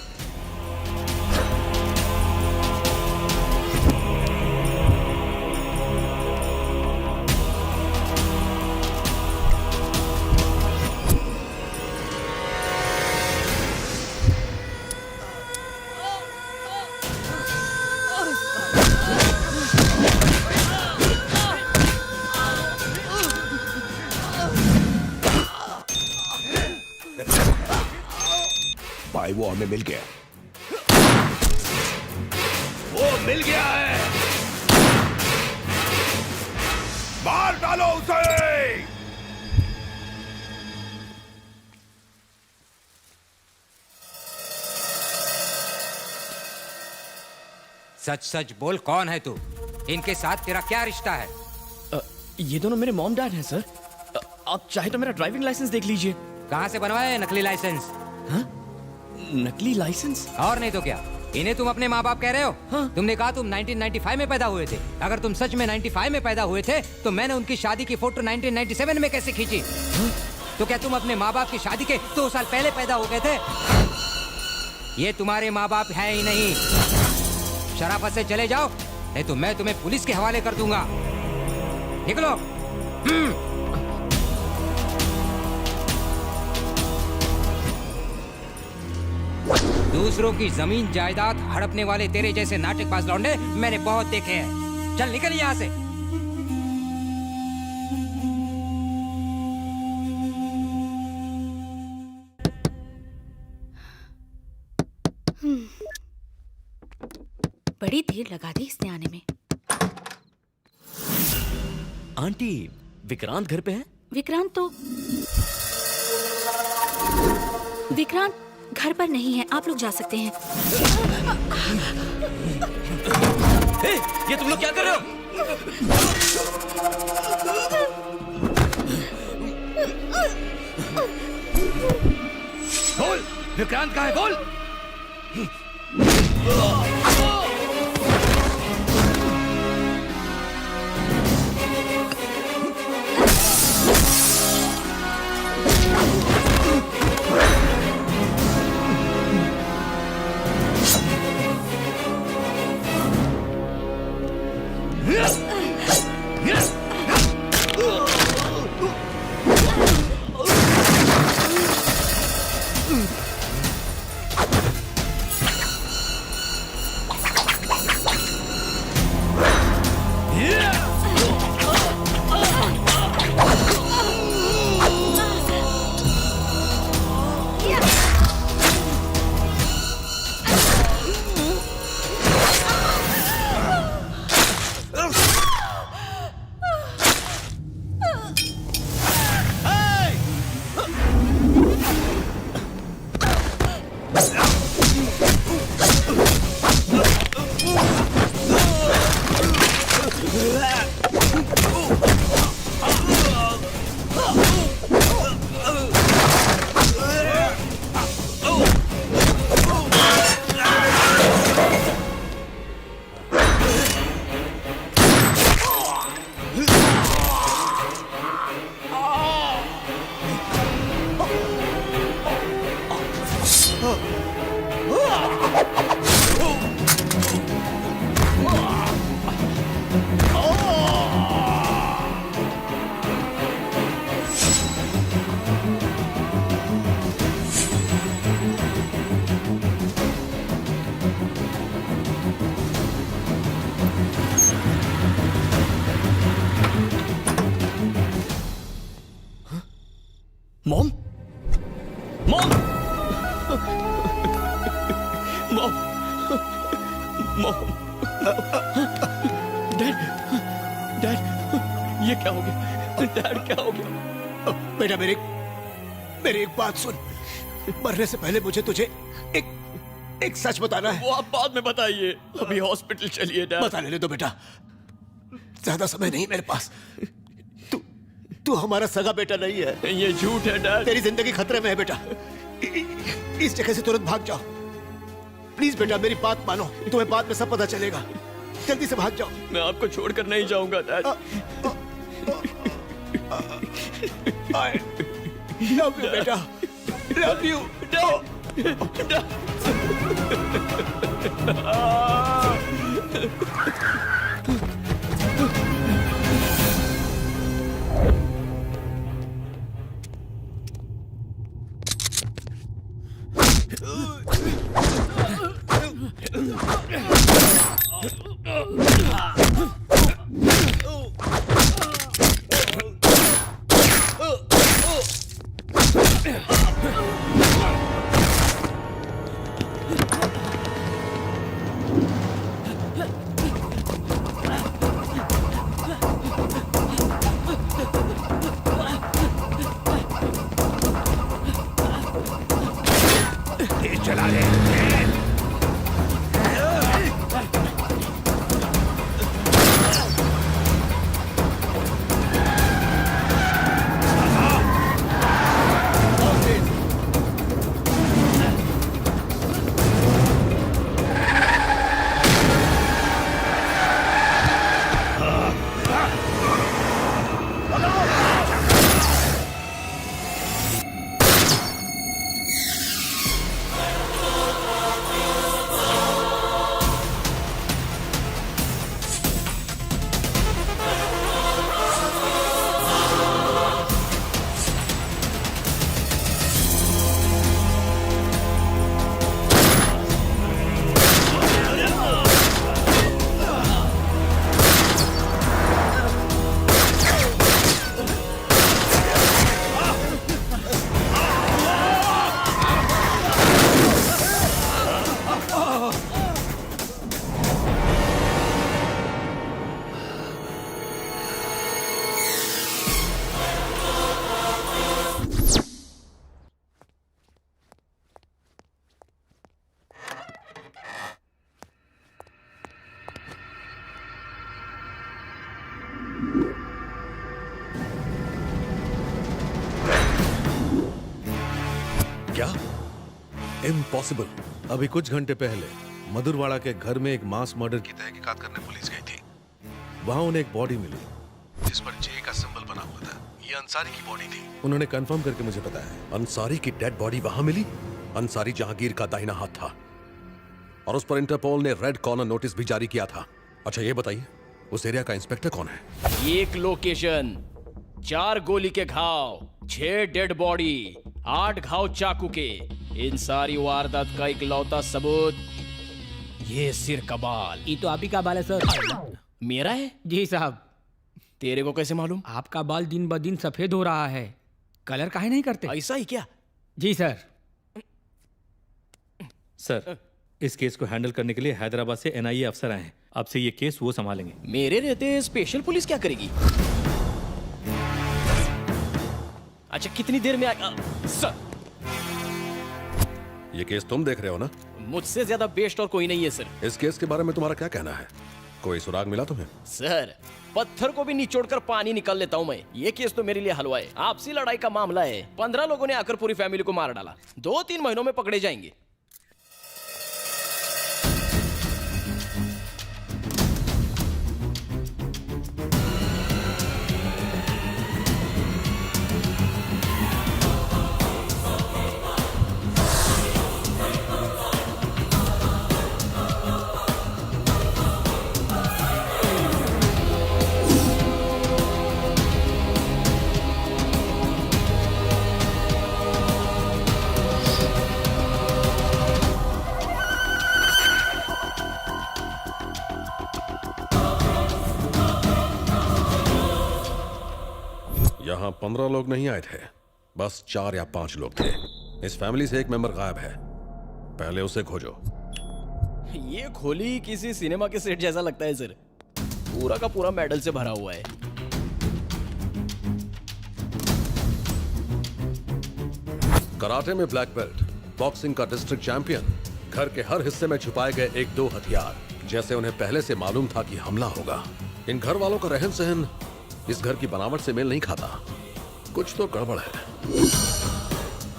भाई वो हमें मिल गया। वो मिल गया है। मार डालो उसे। सच सच बोल, कौन है तू? इनके साथ तेरा क्या रिश्ता है? ये दोनों मेरे मॉम डैड हैं सर। आप चाहे तो मेरा ड्राइविंग लाइसेंस देख लीजिए। कहाँ से बनवाया है नकली लाइसेंस? हाँ? नकली लाइसेंस? और नहीं तो क्या, इन्हें तुम अपने माँ बाप कह रहे हो? हाँ? तुमने कहा तुम 1995 में पैदा हुए थे। अगर तुम सच में 95 में पैदा हुए थे तो मैंने उनकी शादी की फोटो 1997 में कैसे खींची? हाँ? तो क्या तुम अपने माँ बाप की शादी के 2 साल पहले पैदा हो गए थे? ये तुम्हारे माँ बाप है ही नहीं। शराफत से चले जाओ, नहीं तो मैं तुम्हें पुलिस के हवाले कर दूंगा। निकलो। दूसरों की जमीन जायदाद हड़पने वाले तेरे जैसे नाटकबाज लौंडे मैंने बहुत देखे हैं। चल निकल यहाँ से। बड़ी देर लगा दी इसने आने में। आंटी, विक्रांत घर पे है? विक्रांत घर पर नहीं है, आप लोग जा सकते हैं। ये तुम लोग क्या कर रहे हो? बोल, विक्रांत कहाँ है? बोल। Mom mom mom mom dad dad ये क्या हो गया डैड क्या हो गया बेटा मेरी एक बात सुन। मरने से पहले मुझे तुझे एक सच बताना है। वो आप बाद में बताइए, अभी हॉस्पिटल चलिए डैड। बता लेने दो बेटा, ज्यादा समय नहीं मेरे पास। तू हमारा सगा बेटा नहीं है। ये झूठ है डैड। तेरी जिंदगी खतरे में है बेटा। इस जगह से तुरंत भाग जाओ प्लीज बेटा, मेरी बात मानो, तुम्हें बाद में सब पता चलेगा। जल्दी से भाग जाओ। मैं आपको छोड़कर नहीं जाऊंगा डैड। लव यू बेटा, लव यू। चला ले। क्या? इम्पॉसिबल। अभी कुछ घंटे पहले मधुरवाड़ा के घर में एक मास मर्डर की तहकीकात करने पुलिस गई थी। वहां उन्हें एक बॉडी मिली जिस पर जे का सिंबल बना हुआ था। ये अंसारी की बॉडी थी। उन्होंने कंफर्म करके मुझे बताया। अंसारी की डेड बॉडी वहां मिली? अंसारी जहांगीर का दाहिना हाथ था और उस पर इंटरपोल ने रेड कॉर्नर नोटिस भी जारी किया था। अच्छा ये बताइए, उस एरिया का इंस्पेक्टर कौन है? एक लोकेशन, 4 गोली के घाव, 6 डेड बॉडी, 8 घाव चाकू के। इन सारी वारदात का इकलौता सबूत ये सिर का बाल। ये तो आप ही का बाल है सर। मेरा है? जी साहब। तेरे को कैसे मालूम? आपका बाल दिन ब दिन सफेद हो रहा है, कलर काहे नहीं करते? ऐसा ही क्या? जी सर। सर, इस केस को हैंडल करने के लिए हैदराबाद से NIA अफसर आए हैं। अब से ये केस वो संभालेंगे। मेरे रहते स्पेशल पुलिस क्या करेगी? अच्छा कितनी देर में आएगा? सर, ये केस तुम देख रहे हो ना? मुझसे ज्यादा बेस्ट और कोई नहीं है सर। इस केस के बारे में तुम्हारा क्या कहना है? कोई सुराग मिला तुम्हें? सर, पत्थर को भी निचोड़कर पानी निकाल लेता हूँ मैं। ये केस तो मेरे लिए हलवा है। आपसी लड़ाई का मामला है। 15 लोगों ने आकर पूरी फैमिली को मार डाला। 2-3 महीनों में पकड़े जाएंगे। यहाँ 15 लोग नहीं आए थे, बस 4 या 5 लोग थे। इस फैमिली से एक मेंबर गायब है, पहले उसे खोजो। ये खोली किसी सिनेमा के सेट जैसा लगता है सर, पूरा का पूरा मेडल से भरा हुआ है। कराटे में ब्लैक बेल्ट, बॉक्सिंग का डिस्ट्रिक्ट चैंपियन, घर के हर हिस्से में छुपाए गए 1-2 हथियार, जैसे उन्हें पहले से मालूम था कि हमला होगा। इन घर वालों का रहन सहन इस घर की बनावट से मेल नहीं खाता। कुछ तो गड़बड़ है।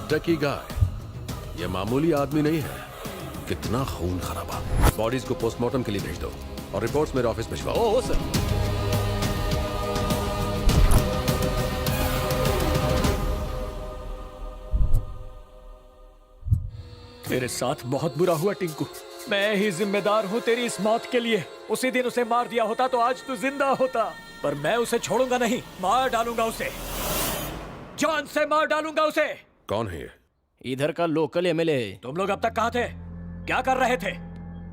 टकी गाय, ये मामूली आदमी नहीं है। कितना खून खराबा। बॉडीज को पोस्टमार्टम के लिए भेज दो और रिपोर्ट्स मेरे ऑफिस भिजवाओ। Oh sir. तेरे साथ बहुत बुरा हुआ टिंकू। मैं ही जिम्मेदार हूँ तेरी इस मौत के लिए। उसी दिन उसे मार दिया होता तो आज तू जिंदा होता, पर मैं उसे छोड़ूंगा नहीं। मार डालूंगा उसे, जान से मार डालूंगा उसे। कौन है ये? इधर का लोकल एमएलए है। तुम लोग अब तक कहाँ थे? क्या कर रहे थे?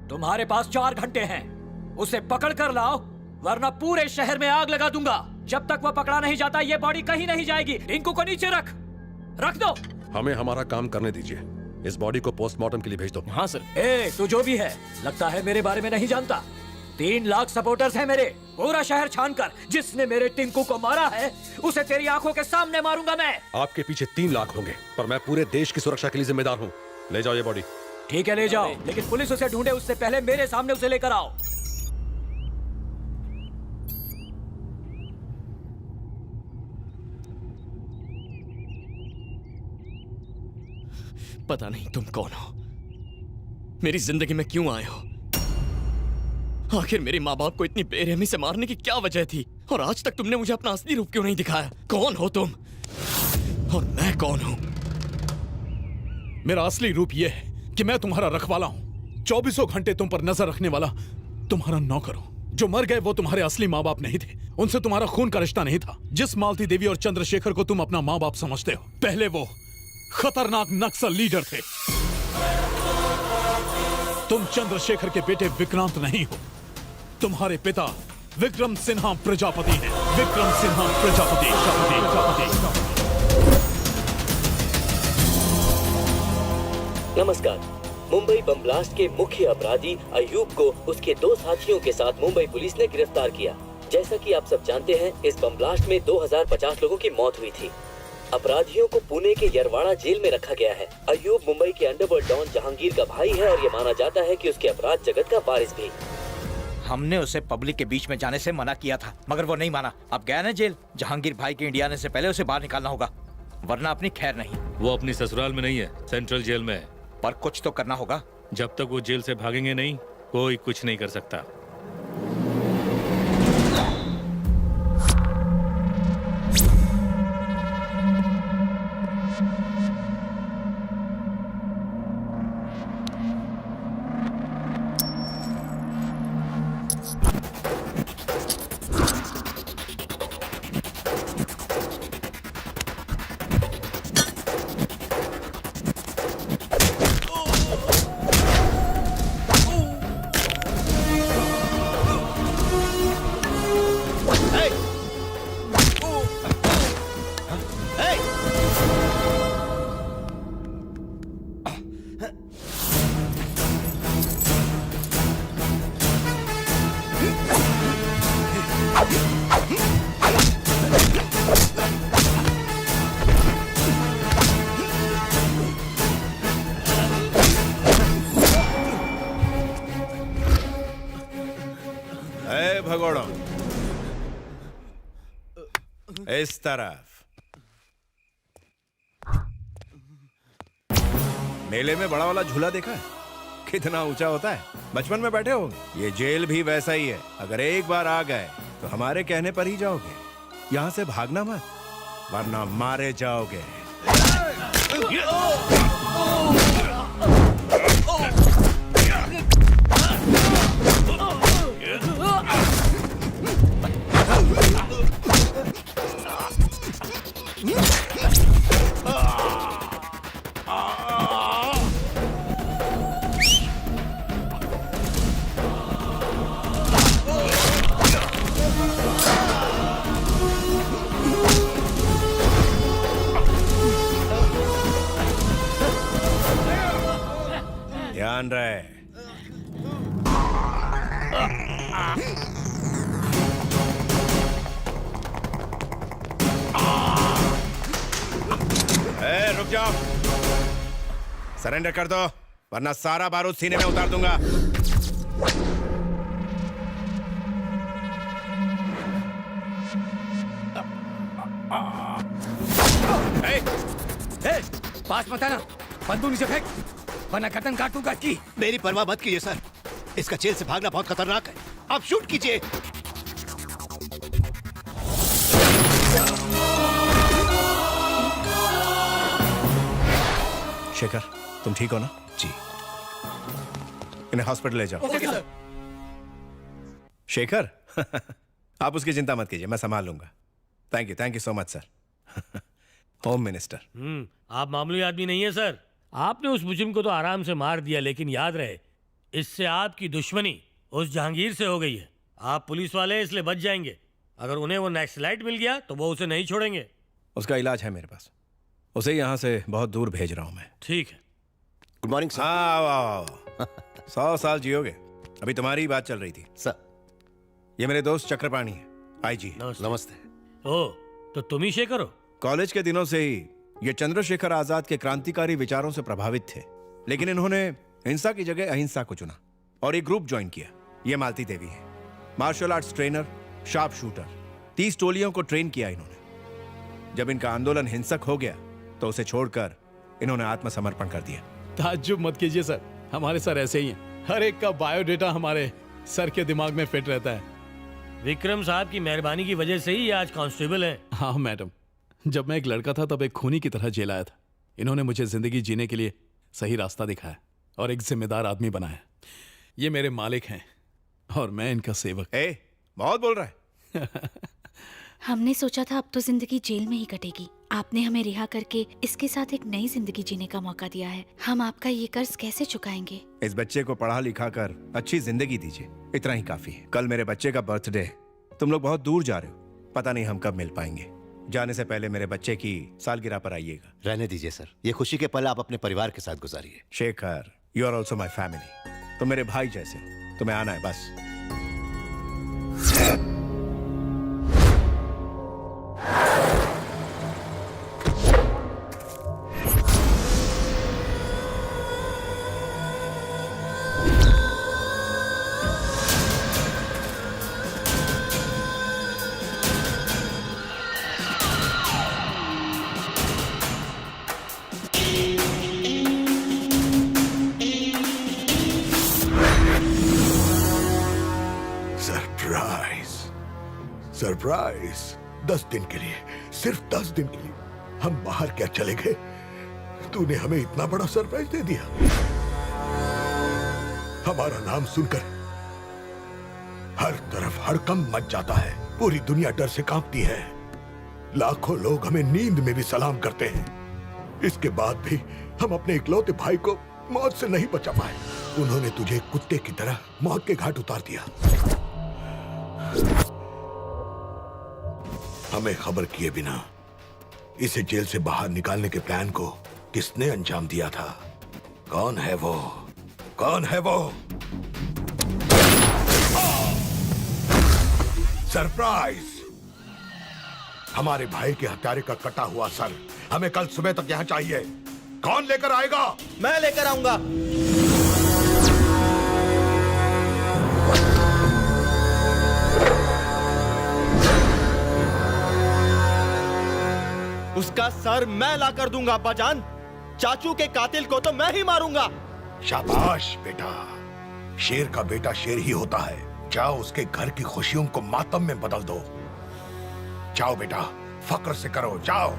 तुम्हारे पास 4 घंटे हैं, उसे पकड़ कर लाओ वरना पूरे शहर में आग लगा दूंगा। जब तक वो पकड़ा नहीं जाता ये बॉडी कहीं नहीं जाएगी। टिंकू को नीचे रख दो। हमें हमारा काम करने दीजिए। इस बॉडी को पोस्टमार्टम के लिए भेज दो। हाँ सर। तू जो भी है, लगता है मेरे बारे में नहीं जानता। 3 लाख सपोर्टर्स हैं मेरे। पूरा शहर छान कर जिसने मेरे टिंकू को मारा है उसे तेरी आंखों के सामने मारूंगा मैं। आपके पीछे 3 लाख होंगे, पर मैं पूरे देश की सुरक्षा के लिए जिम्मेदार हूँ। ले जाओ ये बॉडी। ठीक है ले जाओ, लेकिन पुलिस उसे ढूंढे उससे पहले मेरे सामने उसे लेकर आओ। पता नहीं तुम कौन हो, मेरी जिंदगी में क्यों आए हो, आखिर मेरे माँ बाप को इतनी बेरहमी से मारने की क्या वजह थी, और आज तक तुमने मुझे अपना असली रूप क्यों नहीं दिखाया? कौन हो तुम और मैं कौन हूं? मेरा असली रूप यह है कि मैं तुम्हारा रखवाला हूं, 24 घंटे तुम पर नजर रखने वाला तुम्हारा नौकर हूं। जो मर गए वो तुम्हारे असली माँ बाप नहीं थे, उनसे तुम्हारा खून का रिश्ता नहीं था। जिस मालती देवी और चंद्रशेखर को तुम अपना माँ बाप समझते हो, पहले वो खतरनाक नक्सल लीडर थे। तुम चंद्रशेखर के बेटे विक्रांत नहीं हो, तुम्हारे पिता विक्रम सिन्हा प्रजापति हैं। विक्रम सिन्हा प्रजापति। नमस्कार। मुंबई बम ब्लास्ट के मुख्य अपराधी अयूब को उसके 2 साथियों के साथ मुंबई पुलिस ने गिरफ्तार किया। जैसा कि आप सब जानते हैं, इस बम ब्लास्ट में 2050 लोगों की मौत हुई थी। अपराधियों को पुणे के यरवाड़ा जेल में रखा गया है। अयूब मुंबई के अंडरवर्ल्ड डॉन जहांगीर का भाई है और ये माना जाता है कि उसके अपराध जगत का वारिस भी। हमने उसे पब्लिक के बीच में जाने से मना किया था, मगर वो नहीं माना। अब गया ना जेल। जहांगीर भाई के इंडिया आने से पहले उसे बाहर निकालना होगा, वरना अपनी खैर नहीं। वो अपनी ससुराल में नहीं है, सेंट्रल जेल में है। पर कुछ तो करना होगा। जब तक वो जेल से भागेंगे नहीं, कोई कुछ नहीं कर सकता। भगोड़ो इस तरफ। मेले में बड़ा वाला झूला देखा है? कितना ऊंचा होता है, बचपन में बैठे होंगे। ये जेल भी वैसा ही है। अगर एक बार आ गए तो हमारे कहने पर ही जाओगे। यहाँ से भागना मत, वरना मारे जाओगे। सावधान रहे। रुक जाओ, सरेंडर कर दो वरना सारा बारूद सीने में उतार दूंगा। पास मत आना, बंदूक नीचे फेंक वरना गर्दन काट दूंगा की। मेरी परवाह मत कीजिए सर, इसका जेल से भागना बहुत खतरनाक है। आप शूट कीजिए। शेखर, तुम ठीक हो ना? जी। इन्हें हॉस्पिटल ले जाओ। Okay sir. शेखर आप उसकी चिंता मत कीजिए, मैं संभाल लूंगा। Thank you so much sir. Home minister. आप मामूली आदमी नहीं है सर। आपने उस मुजरिम को तो आराम से मार दिया, लेकिन याद रहे इससे आपकी दुश्मनी उस जहांगीर से हो गई है। आप पुलिस वाले हैं इसलिए बच जाएंगे। अगर उन्हें वो नक्सलाइट मिल गया तो वो उसे नहीं छोड़ेंगे। उसका इलाज है मेरे पास, उसे यहाँ से बहुत दूर भेज रहा हूँ मैं। ठीक है। Good morning sir. हाँ वाह 100 साल जियोगे। अभी तुम्हारी ही बात चल रही थी सर। ये मेरे दोस्त चक्रपाणी है, आईजी। नमस्ते। ओ, तो तुम ही शेखर हो? कॉलेज के दिनों से ही ये चंद्रशेखर आजाद के क्रांतिकारी विचारों से प्रभावित थे, लेकिन इन्होंने हिंसा की जगह अहिंसा को चुना और एक ग्रुप ज्वाइन किया। ये मालती देवी है, martial arts trainer, sharp shooter. 30 टोलियों को ट्रेन किया इन्होंने। जब इनका आंदोलन हिंसक हो गया तो उसे छोड़कर इन्होंने आत्मसमर्पण कर दिया। ताज्जुब मत कीजिए सर, हमारे सर ऐसे ही हैं। हर एक का बायोडेटा हमारे सर के दिमाग में फिट रहता है। विक्रम साहब की मेहरबानी की वजह से ही ये आज कांस्टेबल हैं। हाँ मैडम, जब मैं एक लड़का था तब एक खूनी की तरह जेल आया था। इन्होंने मुझे जिंदगी जीने के लिए सही रास्ता दिखाया और एक जिम्मेदार आदमी बनाया। ये मेरे मालिक हैं और मैं इनका सेवक। बहुत बोल रहा है। हमने सोचा था अब तो जिंदगी जेल में ही कटेगी। आपने हमें रिहा करके इसके साथ एक नई जिंदगी जीने का मौका दिया है। हम आपका ये कर्ज कैसे चुकाएंगे? इस बच्चे को पढ़ा लिखा कर अच्छी जिंदगी दीजिए, इतना ही काफी है। कल मेरे बच्चे का बर्थडे, तुम लोग बहुत दूर जा रहे हो, पता नहीं हम कब मिल पाएंगे। जाने से पहले मेरे बच्चे की सालगिरह पर आइएगा। रहने दीजिए सर, ये खुशी के पल आप अपने परिवार के साथ गुजारिए। Shekhar, you are also my family. तुम मेरे भाई जैसे हो, तुम्हें आना है बस। सरप्राइज 10 दिन के लिए, सिर्फ 10 दिन के लिए हम बाहर क्या चले गए, तूने हमें इतना बड़ा सरप्राइज दे दिया। हमारा नाम सुनकर हर तरफ हड़कंप मच जाता है, पूरी दुनिया डर से कांपती है। लाखों लोग हमें नींद में भी सलाम करते हैं। इसके बाद भी हम अपने इकलौते भाई को मौत से नहीं बचा पाए। उन्होंने तुझे कुत्ते की तरह मौत के घाट उतार दिया। हमें खबर किए बिना इसे जेल से बाहर निकालने के प्लान को किसने अंजाम दिया था? कौन है वो? कौन है वो? सरप्राइज! हमारे भाई के हत्यारे का कटा हुआ सर हमें कल सुबह तक यहाँ चाहिए। कौन लेकर आएगा? मैं लेकर आऊंगा। उसका सर मैं ला कर दूंगा अब्बाजान। चाचू के कातिल को तो मैं ही मारूंगा। शाबाश बेटा, शेर का बेटा शेर ही होता है। जाओ उसके घर की खुशियों को मातम में बदल दो। जाओ बेटा, फक्र से करो, जाओ।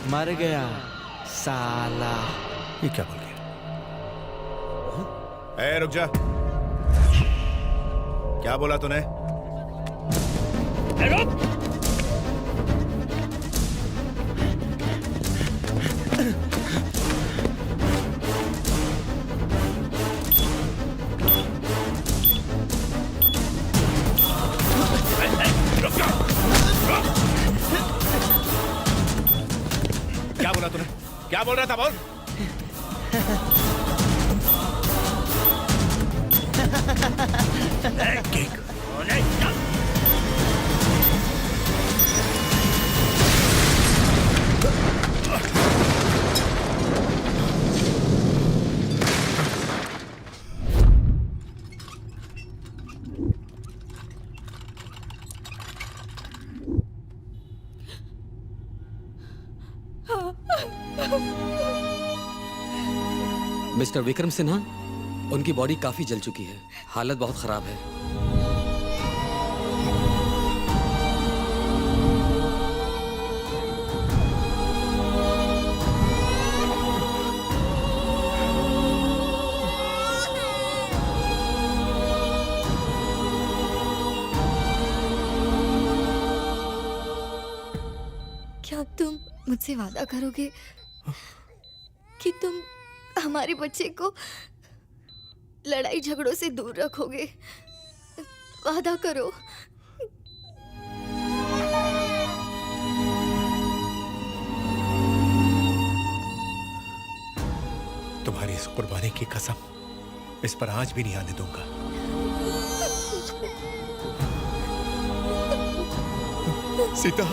मर गया साला। ये क्या बोल गया? ए, रुक जा। क्या बोला तूने? क्या बोला तूने? क्या बोल रहा था? बोल। मिस्टर विक्रम सिन्हा, उनकी बॉडी काफी जल चुकी है, हालत बहुत खराब है। क्या तुम मुझसे वादा करोगे कि तुम हमारे बच्चे को लड़ाई झगड़ों से दूर रखोगे? वादा करो। तुम्हारी इस कुर्बानी की कसम इस पर आंच भी नहीं आने दूंगा। सीता,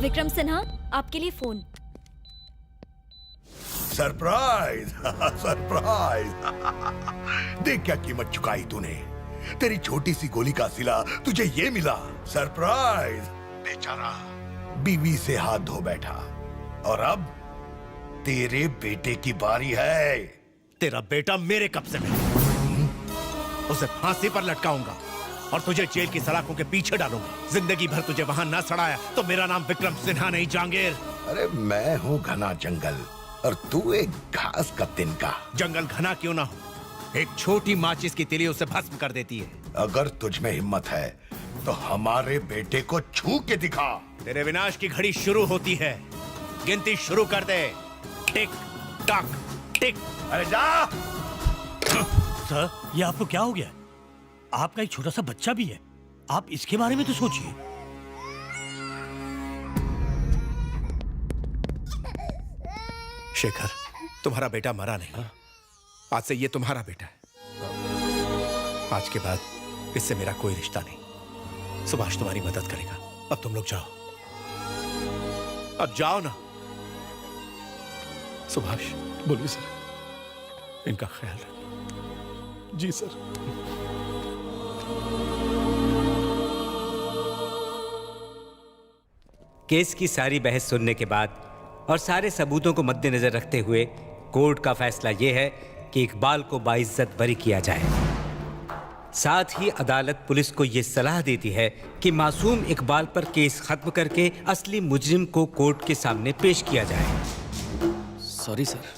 विक्रम सिन्हा, आपके लिए फोन। सरप्राइज। सरप्राइज। देख क्या कीमत चुकाई तूने। तेरी छोटी सी गोली का सिला तुझे ये मिला। सरप्राइज। बेचारा बीवी से हाथ धो बैठा और अब तेरे बेटे की बारी है। तेरा बेटा मेरे कब्जे में। उसे फांसी पर लटकाऊंगा और तुझे जेल की सलाखों के पीछे डालूंगा। जिंदगी भर तुझे वहां ना सड़ाया तो मेरा नाम विक्रम सिन्हा नहीं, जहांगीर। अरे मैं हूँ घना जंगल और तू एक घास का तिनका। जंगल घना क्यों ना हो, एक छोटी माचिस की तिली उसे भस्म कर देती है। अगर तुझ में हिम्मत है तो हमारे बेटे को छू के दिखा। तेरे विनाश की घड़ी शुरू होती है। गिनती शुरू कर दे। टिक टक टिक। अरे जा। सर, ये आपको क्या हो गया? आपका एक छोटा सा बच्चा भी है, आप इसके बारे में तो सोचिए। शेखर, तुम्हारा बेटा मरा नहीं। आज से ये तुम्हारा बेटा है। आज के बाद इससे मेरा कोई रिश्ता नहीं। सुभाष तुम्हारी मदद करेगा। अब तुम लोग जाओ, अब जाओ ना। सुभाष। बोलिए सर। इनका ख्याल रखो। जी सर। केस की सारी बहस सुनने के बाद और सारे सबूतों को मद्देनजर रखते हुए कोर्ट का फैसला यह है कि इकबाल को बाइज्जत बरी किया जाए। साथ ही अदालत पुलिस को यह सलाह देती है कि मासूम इकबाल पर केस खत्म करके असली मुजरिम को कोर्ट के सामने पेश किया जाए। Sorry sir.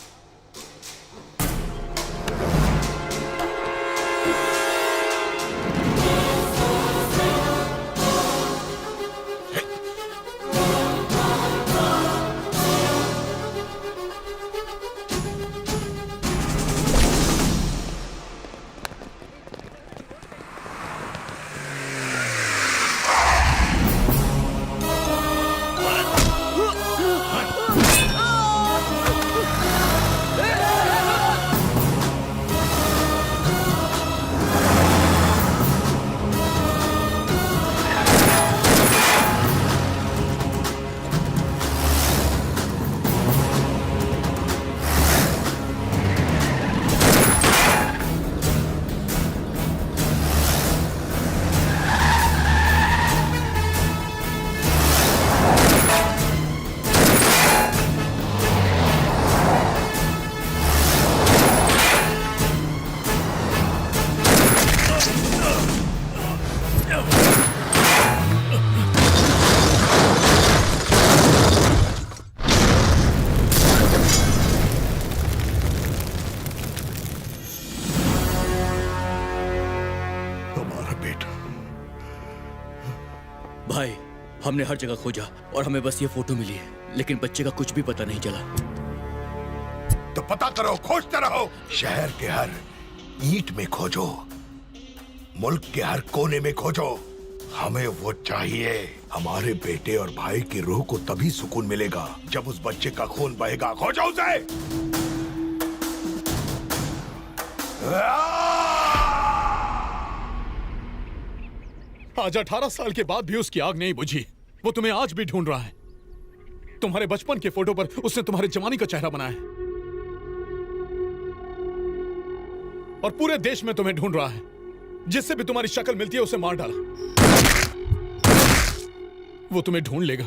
भाई, हमने हर जगह खोजा और हमें बस ये फोटो मिली है, लेकिन बच्चे का कुछ भी पता नहीं चला। तो पता करो, खोजते रहो। शहर के हर ईंट में खोजो, मुल्क के हर कोने में खोजो। हमें वो चाहिए। हमारे बेटे और भाई की रूह को तभी सुकून मिलेगा जब उस बच्चे का खून बहेगा। खोजो उसे। आज 18 साल के बाद भी उसकी आग नहीं बुझी। वो तुम्हें आज भी ढूंढ रहा है। तुम्हारे बचपन के फोटो पर उसने तुम्हारे जवानी का चेहरा बनाया है और पूरे देश में तुम्हें ढूंढ रहा है। जिससे भी तुम्हारी शक्ल मिलती है उसे मार डाला। वो तुम्हें ढूंढ लेगा।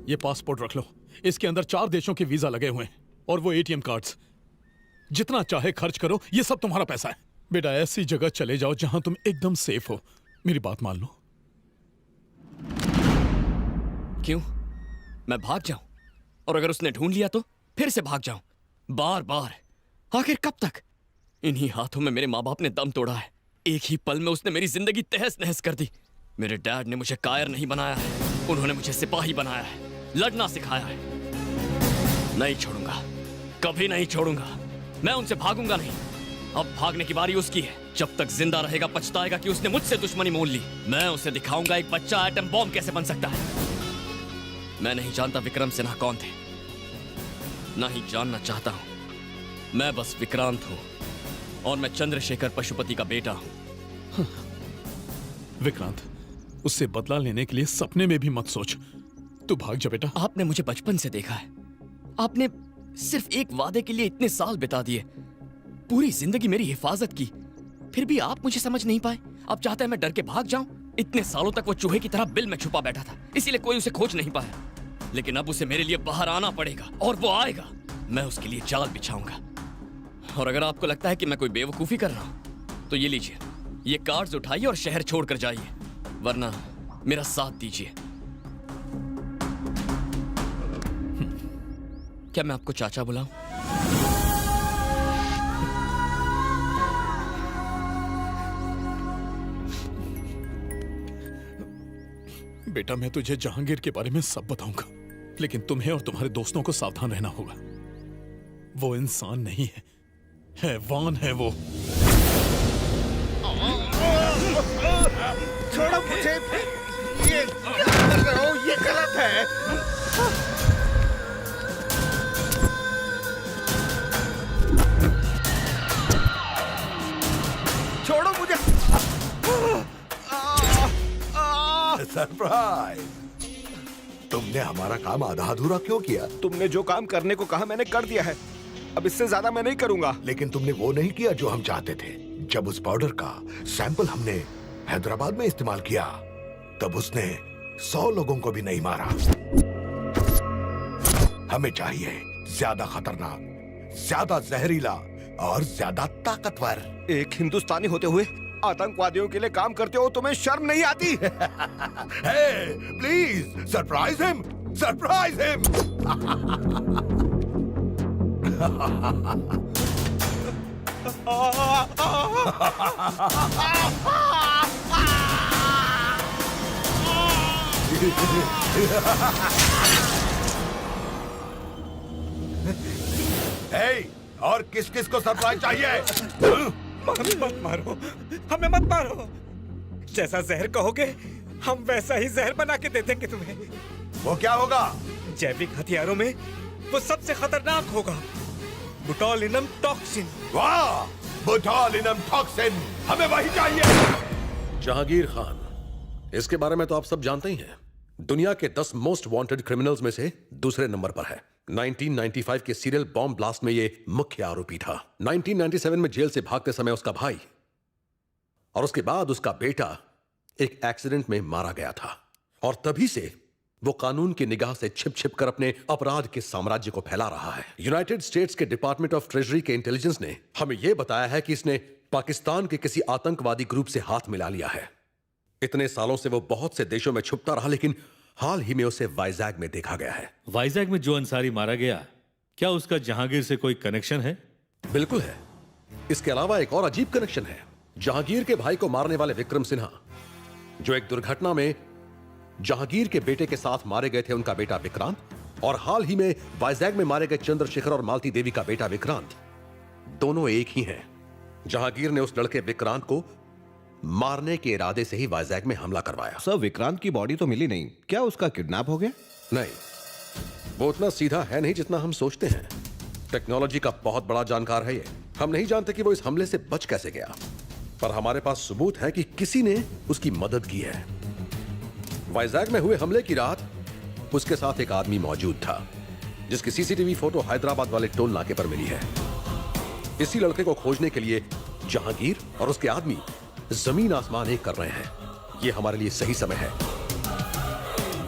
ये पासपोर्ट रख लो, इसके अंदर 4 देशों के वीजा लगे हुए हैं और वो एटीएम कार्ड्स। जितना चाहे खर्च करो, ये सब तुम्हारा पैसा है। बेटा, ऐसी जगह चले जाओ जहां तुम एकदम सेफ हो। मेरी बात मान लो। क्यों? मैं भाग जाऊं? और अगर उसने ढूंढ लिया तो फिर से भाग जाऊं? बार बार? आखिर कब तक? इन्हीं हाथों में मेरे माँ बाप ने दम तोड़ा है। एक ही पल में उसने मेरी जिंदगी तहस नहस कर दी। मेरे डैड ने मुझे कायर नहीं बनाया है, उन्होंने मुझे सिपाही बनाया है, लड़ना सिखाया है। नहीं छोड़ूंगा, कभी नहीं छोड़ूंगा। मैं उनसे भागूंगा नहीं। अब भागने की बारी उसकी है। जब तक जिंदा रहेगा पछताएगा कि उसने मुझसे दुश्मनी मोल ली। मैं उसे दिखाऊंगा एक बच्चा एटम बॉम्ब कैसे बन सकता है। मैं नहीं जानता विक्रम सिन्हा कौन थे, नहीं जानना चाहता हूं। मैं बस विक्रांत हूं और मैं चंद्रशेखर पशुपति का बेटा हूं। विक्रांत, उससे बदला लेने के लिए सपने में भी मत सोच। तू भाग जा बेटा। आपने मुझे बचपन से देखा है। आपने सिर्फ एक वादे के लिए इतने साल बिता दिए, पूरी जिंदगी मेरी हिफाजत की, फिर भी आप मुझे समझ नहीं पाए। आप चाहते हैं मैं डर के भाग जाऊं? इतने सालों तक वो चूहे की तरह बिल में छुपा बैठा था, इसीलिए कोई उसे खोज नहीं पाया। लेकिन अब उसे मेरे लिए बाहर आना पड़ेगा और वो आएगा। मैं उसके लिए जाल बिछाऊंगा। और अगर आपको लगता है कि मैं कोई बेवकूफी कर रहा हूं तो ये लीजिए, ये कार्ड्स उठाइए और शहर छोड़कर जाइए, वरना मेरा साथ दीजिए। क्या मैं आपको चाचा बुलाऊं? बेटा, मैं तुझे जहांगीर के बारे में सब बताऊंगा, लेकिन तुम्हें और तुम्हारे दोस्तों को सावधान रहना होगा। वो इंसान नहीं है, हैवान है वो। छोड़ो मुझे। ये क्या कर रहे हो? ये गलत है। छोड़ो मुझे। सरप्राइज! तुमने हमारा काम आधा अधूरा क्यों किया? तुमने जो काम करने को कहा मैंने कर दिया है। अब इससे ज्यादा मैं नहीं करूंगा। लेकिन तुमने वो नहीं किया जो हम चाहते थे। जब उस पाउडर का सैंपल हमने हैदराबाद में इस्तेमाल किया, तब उसने 100 लोगों को भी नहीं मारा। हमें चाहिए ज्यादा खतरनाक, ज्यादा जहरीला और ज्यादा ताकतवर। एक हिंदुस्तानी होते हुए आतंकवादियों के लिए काम करते हो, तुम्हें शर्म नहीं आती? Please surprise him, surprise him. और किस किस को सरप्राइज चाहिए? मत मारो, हमें मत मारो। जैसा जहर कहोगे हम वैसा ही जहर बना के दे देंगे तुम्हें। वो क्या होगा? जैविक हथियारों में वो सबसे खतरनाक होगा, बोटुलिनम टॉक्सिन। वाह, बोटुलिनम टॉक्सिन, हमें वही चाहिए। जहांगीर खान, इसके बारे में तो आप सब जानते ही हैं। दुनिया के 10 मोस्ट वांटेड क्रिमिनल्स में से दूसरे नंबर पर है। 1995 के सीरियल बॉम्ब ब्लास्ट में ये मुख्य आरोपी था। 1997 में जेल से भागते समय उसका भाई और उसके बाद उसका बेटा एक एक्सीडेंट में मारा गया था, और तभी से वो कानून की निगाह से छिप छिप कर अपने अपराध के साम्राज्य को फैला रहा है। यूनाइटेड स्टेट्स के डिपार्टमेंट ऑफ ट्रेजरी के इंटेलिजेंस ने हमें यह बताया है कि इसने पाकिस्तान के किसी आतंकवादी ग्रुप से हाथ मिला लिया है। इतने सालों से वो बहुत से देशों में छुपता रहा, लेकिन हाल ही में उसे वाइजैग में देखा गया है। वाइजैग में जो अंसारी मारा गया, क्या उसका जहांगीर से कोई कनेक्शन है? बिल्कुल है। इसके अलावा एक और अजीब कनेक्शन है। जहांगीर के भाई को मारने वाले विक्रम सिन्हा, जो एक दुर्घटना में जहांगीर के बेटे के साथ मारे गए थे, उनका बेटा विक्रांत, और हाल ही में वाइजैग में मारे गए चंद्रशेखर और मालती देवी का बेटा विक्रांत, दोनों एक ही हैं। जहांगीर ने उस लड़के विक्रांत को मारने के इरादे से ही वाइजैग में हमला करवाया। सर, विक्रांत की बॉडी तो मिली नहीं, क्या उसका किडनैप हो गया? नहीं, वो उतना सीधा है नहीं जितना हम सोचते हैं। टेक्नोलॉजी का बहुत बड़ा जानकार है ये। हम नहीं जानते कि वो इस हमले से बच कैसे गया, पर हमारे पास सबूत है कि किसी ने उसकी मदद की है। वाइजैग में हुए हमले की रात उसके साथ एक आदमी मौजूद था, जिसकी सीसीटीवी फोटो हैदराबाद वाले टोल नाके पर मिली है। इसी लड़के को खोजने के लिए जहांगीर और उसके आदमी जमीन आसमान एक कर रहे हैं। यह हमारे लिए सही समय है।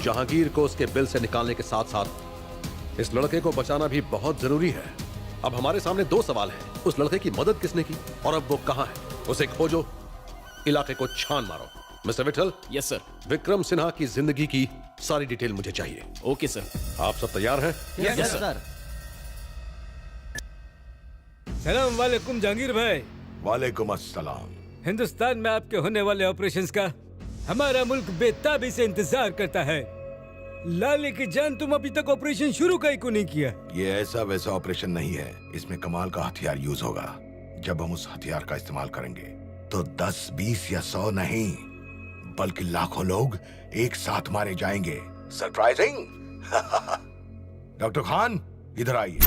जहांगीर को उसके बिल से निकालने के साथ साथ इस लड़के को बचाना भी बहुत जरूरी है। अब हमारे सामने दो सवाल हैं। उस लड़के की मदद किसने की और अब वो कहां है? उसे खोजो, इलाके को छान मारो। Mister Vithal. Yes sir. Vikram Sinha की जिंदगी की सारी डिटेल मुझे चाहिए। Okay sir. आप सब तैयार हैं? Yes sir. सलाम वालेकुम जहांगीर भाई। वालेकुम अस्सलाम। हिंदुस्तान में आपके होने वाले ऑपरेशंस का हमारा मुल्क बेताबी से इंतजार करता है। लाले की जान, तुम अभी तक ऑपरेशन शुरू का ही को नहीं किया। ये ऐसा वैसा ऑपरेशन नहीं है, इसमें कमाल का हथियार यूज होगा। जब हम उस हथियार का इस्तेमाल करेंगे तो 10, 20 या 100 नहीं, बल्कि लाखों लोग एक साथ मारे जाएंगे। सरप्राइजिंग। डॉक्टर खान, इधर आइए।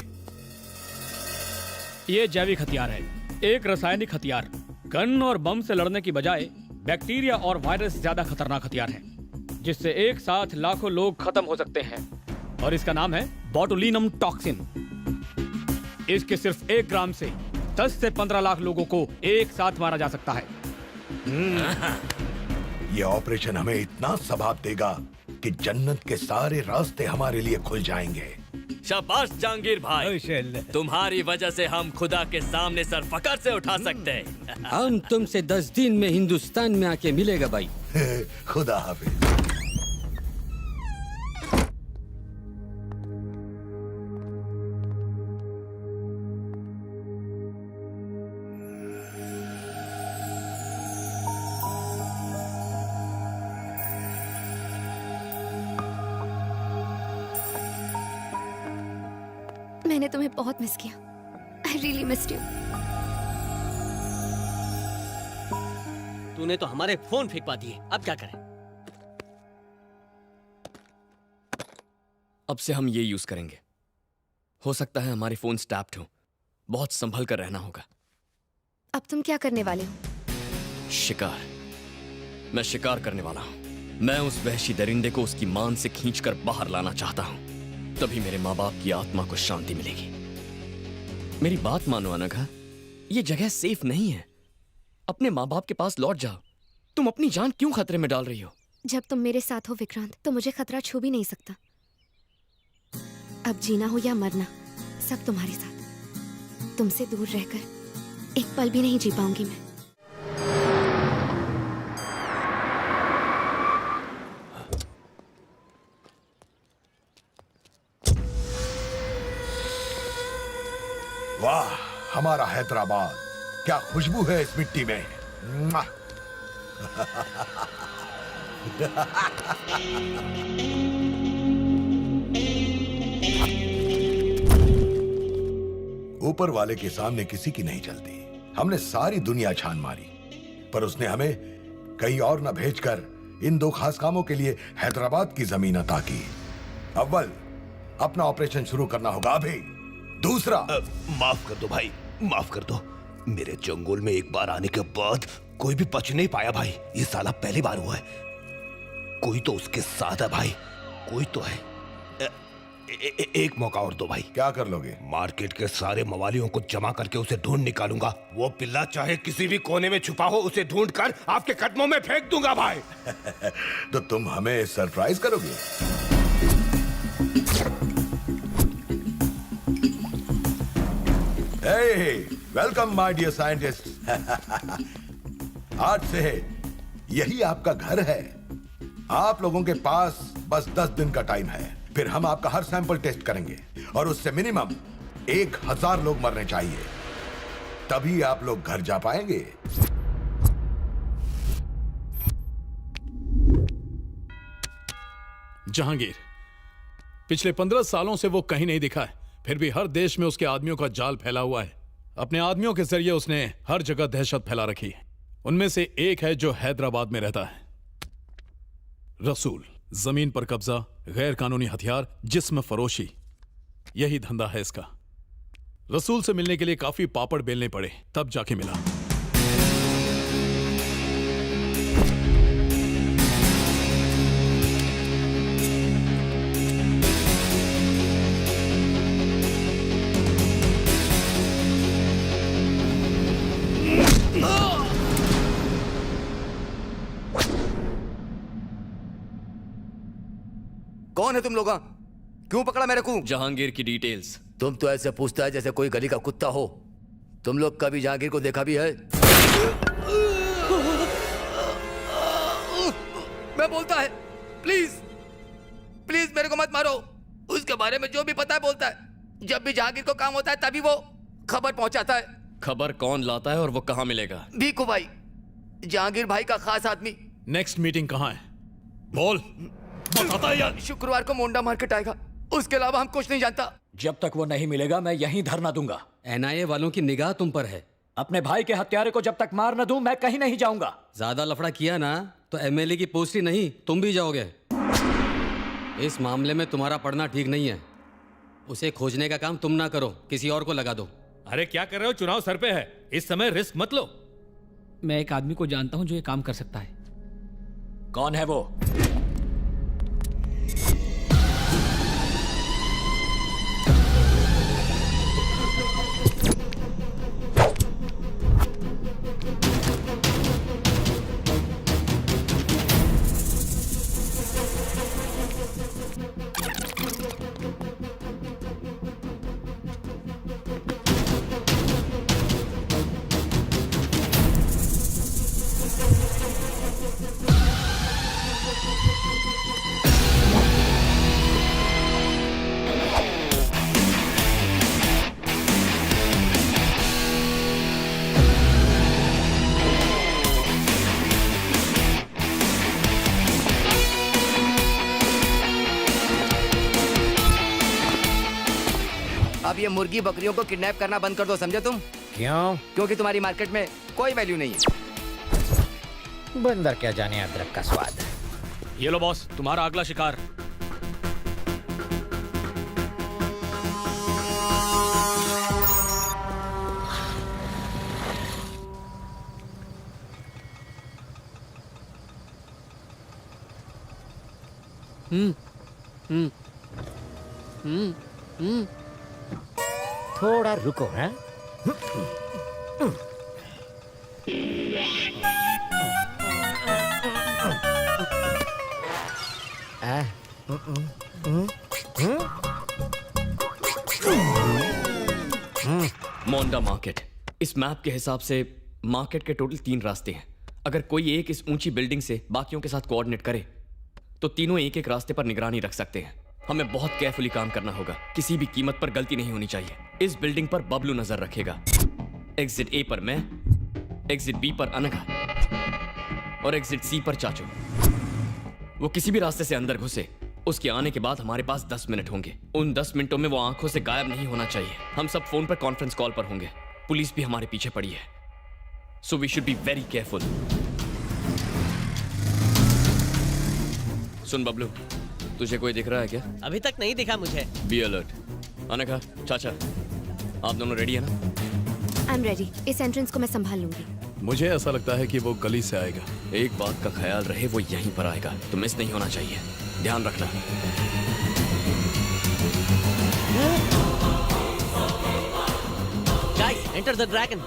ये जैविक हथियार है, एक रासायनिक हथियार। गन और बम से लड़ने की बजाय बैक्टीरिया और वायरस ज्यादा खतरनाक हथियार है, जिससे एक साथ लाखों लोग खत्म हो सकते हैं। और इसका नाम है बोटुलिनम टॉक्सिन। इसके सिर्फ 1 ग्राम से 10 से 15 लाख लोगों को एक साथ मारा जा सकता है। ये ऑपरेशन हमें इतना सवाब देगा कि जन्नत के सारे रास्ते हमारे लिए खुल जाएंगे। शाबाश जहांगीर भाई, तुम्हारी वजह से हम खुदा के सामने सर फकर से उठा सकते हैं। हम तुमसे 10 दिन में हिंदुस्तान में आके मिलेगा भाई। खुदा हाफिज। मैंने तुम्हें बहुत मिस किया। I really missed you. तूने तो हमारे फोन फेंकवा दिए, अब क्या करें? अब से हम ये यूज करेंगे। हो सकता है हमारे फोन टैप्ड हो, बहुत संभल कर रहना होगा। अब तुम क्या करने वाले हो? शिकार। मैं शिकार करने वाला हूं। मैं उस वहशी दरिंदे को उसकी मान से खींचकर बाहर लाना चाहता हूं। तभी मेरे माँ बाप की आत्मा को शांति मिलेगी। मेरी बात मानो अनघा, ये जगह सेफ नहीं है। अपने माँ बाप के पास लौट जाओ। तुम अपनी जान क्यों खतरे में डाल रही हो? जब तुम मेरे साथ हो विक्रांत, तो मुझे खतरा छू भी नहीं सकता। अब जीना हो या मरना, सब तुम्हारे साथ। तुमसे दूर रहकर एक पल भी नहीं जी पाऊंगी मैं। वाह, हमारा हैदराबाद, क्या खुशबू है इस मिट्टी में। मुआ। ऊपर वाले के सामने किसी की नहीं चलती। हमने सारी दुनिया छान मारी, पर उसने हमें कहीं और न भेजकर इन 2 खास कामों के लिए हैदराबाद की जमीन अता की। अव्वल, अपना ऑपरेशन शुरू करना होगा अभी। दूसरा, माफ कर दो भाई, माफ कर दो। मेरे जंगल में एक बार आने के बाद कोई भी बच नहीं पाया भाई। ये साला पहली बार हुआ है। कोई तो उसके साथ है भाई, कोई तो है। एक मौका और दो भाई। क्या कर लोगे? मार्केट के सारे मवालियों को जमा करके उसे ढूंढ निकालूंगा। वो पिल्ला चाहे किसी भी कोने में छुपा हो, उसे ढूंढ कर आपके कदमों में फेंक दूंगा भाई। तो तुम हमें सरप्राइज करोगे? Welcome my dear scientist. आज से यही आपका घर है। आप लोगों के पास बस 10 दिन का टाइम है। फिर हम आपका हर सैंपल टेस्ट करेंगे और उससे मिनिमम 1000 लोग मरने चाहिए, तभी आप लोग घर जा पाएंगे। जहांगीर, पिछले 15 सालों से वो कहीं नहीं दिखा है, फिर भी हर देश में उसके आदमियों का जाल फैला हुआ है। अपने आदमियों के जरिए उसने हर जगह दहशत फैला रखी है। उनमें से एक है जो हैदराबाद में रहता है, रसूल। जमीन पर कब्जा, गैर कानूनी हथियार, जिस्म फरोशी, यही धंधा है इसका। रसूल से मिलने के लिए काफी पापड़ बेलने पड़े, तब जाके मिला। कौन है तुम लोग? क्यों पकड़ा मेरे को? जहांगीर की डिटेल्स। तुम तो ऐसे पूछता है जैसे कोई गली का कुत्ता हो। तुम लोग कभी जहांगीर को देखा भी है? मैं बोलता है, प्लीज प्लीज मेरे को मत मारो। उसके बारे में जो भी पता है बोलता है। जब भी जहांगीर को काम होता है तभी वो खबर पहुंचाता है। खबर कौन लाता है और वो कहाँ मिलेगा? भीखू भाई, जहांगीर भाई का खास आदमी। नेक्स्ट मीटिंग कहाँ है? बोल। बताता है यार। शुक्रवार को मोंडा मार्केट आएगा, उसके अलावा हम कुछ नहीं जानता। जब तक वो नहीं मिलेगा मैं यहीं धरना दूंगा। NIA वालों की निगाह तुम पर है। अपने भाई के हत्यारे को जब तक मार न दूं मैं कहीं नहीं जाऊंगा। ज्यादा लफड़ा किया ना तो MLA की पोस्ट ही नहीं तुम भी जाओगे। इस मामले में तुम्हारा पढ़ना ठीक नहीं है। उसे खोजने का काम तुम ना करो, किसी और को लगा दो। अरे क्या कर रहे हो? चुनाव सर पे है, इस समय रिस्क मत लो। मैं एक आदमी को जानता हूं जो ये काम कर सकता है। कौन है वो? अब ये मुर्गी बकरियों को किडनैप करना बंद कर दो, समझे तुम? क्यों? क्योंकि तुम्हारी मार्केट में कोई वैल्यू नहीं है। बंदर क्या जाने अदरक का स्वाद। ये लो बॉस, तुम्हारा अगला शिकार। थोड़ा रुको। हैं? मोंडा मार्केट। इस मैप के हिसाब से मार्केट के टोटल 3 रास्ते हैं। अगर कोई एक इस ऊंची बिल्डिंग से बाकियों के साथ कोऑर्डिनेट करे तो तीनों एक एक रास्ते पर निगरानी रख सकते हैं। हमें बहुत केयरफुली काम करना होगा, किसी भी कीमत पर गलती नहीं होनी चाहिए। इस बिल्डिंग पर बबलू नजर रखेगा, एग्जिट A पर मैं, एग्जिट B पर अनघा और एग्जिट C पर चाचू। वो किसी भी रास्ते से अंदर घुसे, उसके आने के बाद हमारे पास 10 मिनट होंगे। उन 10 मिनटों में वो आंखों से गायब नहीं होना चाहिए। हम सब फोन पर कॉन्फ्रेंस कॉल पर होंगे। पुलिस भी हमारे पीछे पड़ी है, so we should be very careful. सुन बबलू, तुझे कोई दिख रहा है क्या? अभी तक नहीं दिखा मुझे। Be alert. अनघा, चाचा, आप दोनों रेडी है ना? I am ready. इस एंट्रेंस को मैं संभाल लूंगी। मुझे ऐसा लगता है कि वो गली से आएगा। एक बात का ख्याल रहे, वो यहीं पर आएगा, तो मिस नहीं होना चाहिए। ध्यान रखना। Guys, enter the dragon.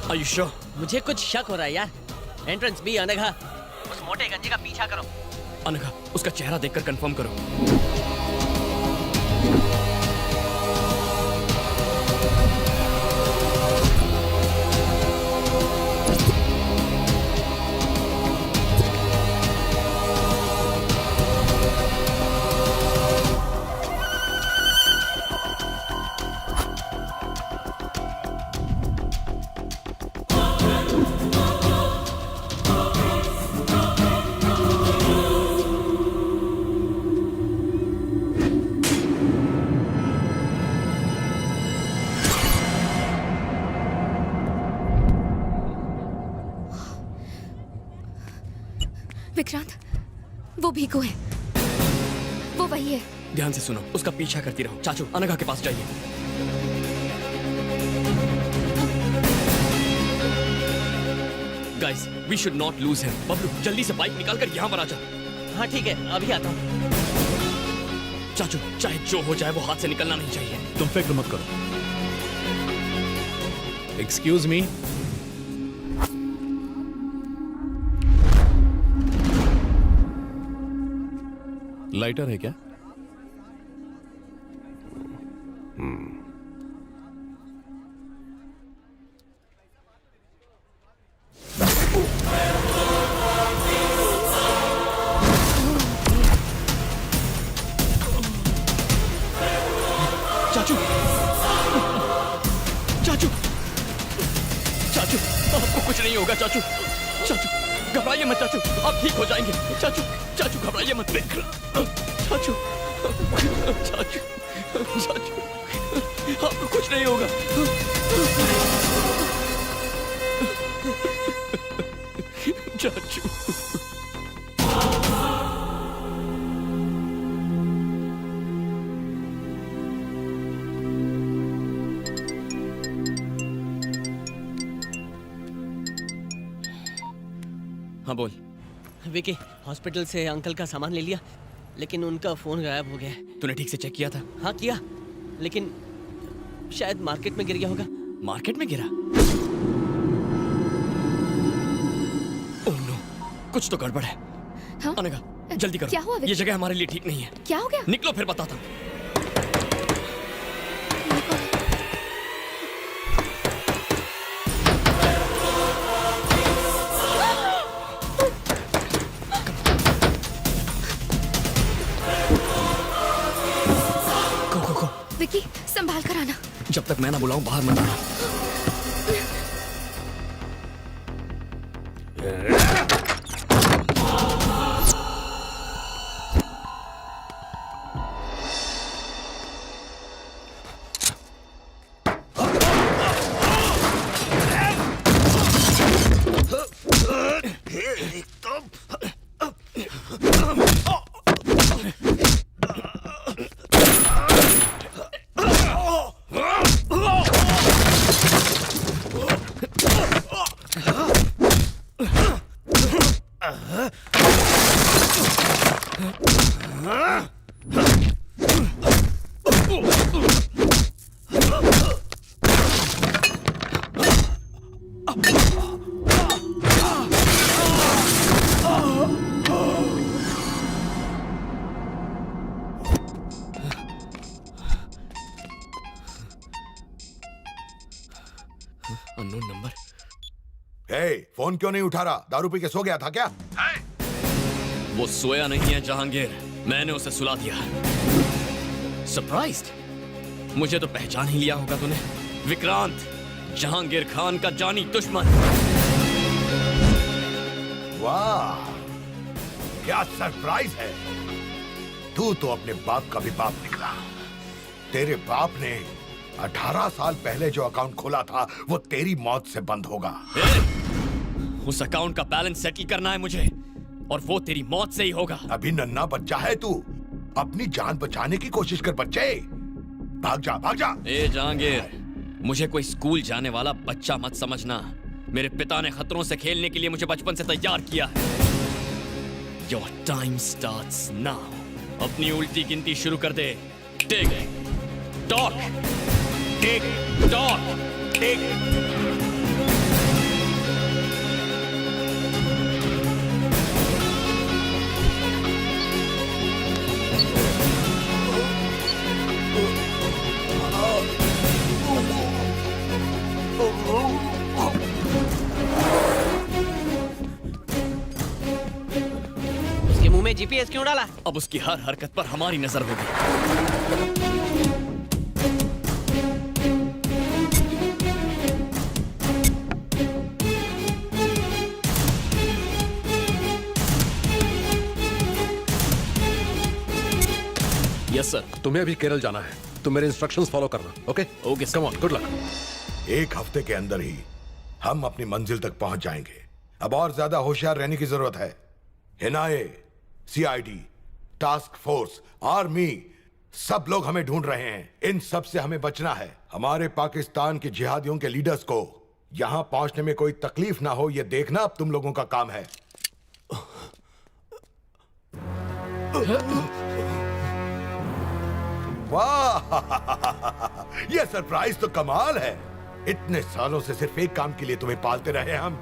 Are you sure? मुझे कुछ शक हो रहा है यार। Entrance B. अनघा, उस मोटे गंजे का पीछा करो। अनघा, उसका चेहरा देखकर कंफर्म करो। विक्रांत, वो भीखू है, वो वही है। ध्यान से सुनो, उसका पीछा करती रहो। चाचू, अनघा के पास जाइए। Guys, we should not lose him. Bablu, जल्दी से बाइक निकाल कर यहाँ पर आ जा। हाँ ठीक है, अभी आता हूँ। चाचू, चाहे जो हो जाए वो हाथ से निकलना नहीं चाहिए। तुम फिक्र मत करो। Excuse me. लाइटर है क्या? चाचू, चाचू, चाचू, आपको कुछ नहीं होगा चाचू। चाचू, घबराइए मत चाचू, आप ठीक हो जाएंगे। चाचू, चाचू घबराइए मत। चाचू, चाचू, चाचू, आपको कुछ नहीं होगा। चाचू। हाँ बोल। विकी, हॉस्पिटल से अंकल का सामान ले लिया, लेकिन उनका फोन गायब हो गया है। तूने ठीक से चेक किया था? हाँ किया, लेकिन शायद मार्केट में गिर गया होगा। मार्केट में गिरा? ओह नो, कुछ तो गड़बड़ है। हाँ? अनघा, जल्दी करो। क्या हुआ? ये जगह हमारे लिए ठीक नहीं है। क्या हो गया? निकलो फिर बताता हूँ। विकी, संभाल कर आना। जब तक मैं ना बुलाऊं बाहर मत आना। Unknown number. फोन क्यों नहीं उठा रहा? दारू पी के सो गया था क्या? वो सोया नहीं है जहांगीर, मैंने उसे सुला दिया। सरप्राइज्ड? मुझे तो पहचान ही लिया होगा तूने। विक्रांत, जहांगीर खान का जानी दुश्मन। वाह, क्या सरप्राइज है। तू तो अपने बाप का भी बाप निकला। तेरे बाप ने 18 साल पहले जो अकाउंट खोला था वो तेरी मौत से बंद होगा। उस अकाउंट का बैलेंस सेटल करना है मुझे, और वो तेरी मौत से ही होगा। अभी नन्हा बच्चा है तू, अपनी जान बचाने की कोशिश कर बच्चे। भाग जा, भाग जा। ए जहांगीर, मुझे कोई स्कूल जाने वाला बच्चा मत समझना। मेरे पिता ने खतरों से खेलने के लिए मुझे बचपन से तैयार किया है। Your time starts now. अपनी उल्टी गिनती शुरू कर दे। टिक टॉक, टिक टॉक, टिक। उसके मुंह में जीपीएस क्यों डाला? अब उसकी हर हरकत पर हमारी नजर होगी। Yes sir. तुम्हें अभी केरल जाना है, तुम मेरे इंस्ट्रक्शंस फॉलो करना। Okay okay, come on, good luck. एक हफ्ते के अंदर ही हम अपनी मंजिल तक पहुंच जाएंगे। अब और ज्यादा होशियार रहने की जरूरत है। NIA, CID, task force, army, सब लोग हमें ढूंढ रहे हैं। इन सब से हमें बचना है। हमारे पाकिस्तान के जिहादियों के लीडर्स को यहां पहुंचने में कोई तकलीफ ना हो, यह देखना अब तुम लोगों का काम है। वाह, यह सरप्राइज तो कमाल है। इतने सालों से सिर्फ एक काम के लिए तुम्हें पालते रहे हम।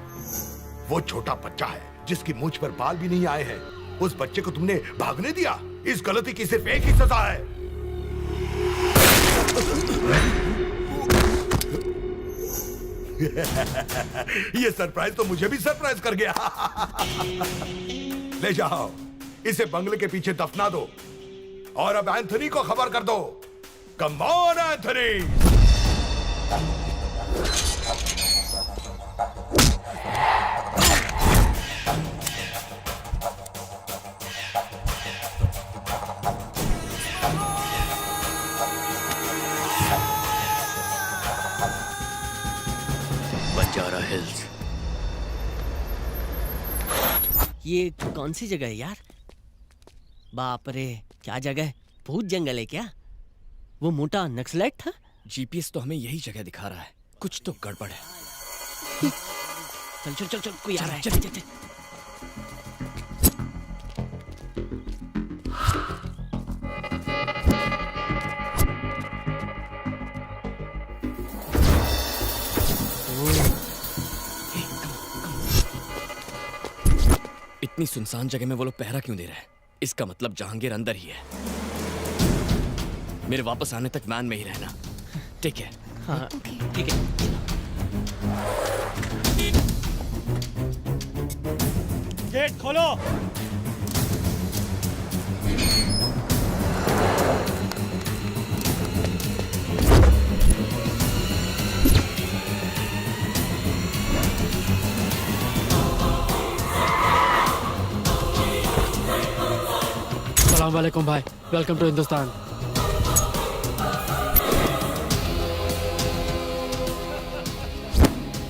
वो छोटा बच्चा है जिसकी मूंछ पर बाल भी नहीं आए हैं, उस बच्चे को तुमने भागने दिया। इस गलती की सिर्फ एक ही सजा है। ये सरप्राइज तो मुझे भी सरप्राइज कर गया। ले जाओ, इसे बंगले के पीछे दफना दो और अब एंथनी को खबर कर दो। Come on Anthony. Banjara hills. ये कौन सी जगह है यार? बाप रे, क्या जगह है? भूत जंगल है क्या? वो मोटा नक्सलाइट था? जीपीएस तो हमें यही जगह दिखा रहा है, कुछ तो गड़बड़ है। चल चल चल चल, कोई आ रहा है। चल, चल, चल, चल। इतनी सुनसान जगह में वो लोग पहरा क्यों दे रहे हैं? इसका मतलब जहांगीर अंदर ही है। मेरे वापस आने तक वैन में ही रहना, ठीक है? हाँ, ठीक है। गेट खोलो। अस्सलाम वालेकुम भाई, वेलकम टू हिंदुस्तान।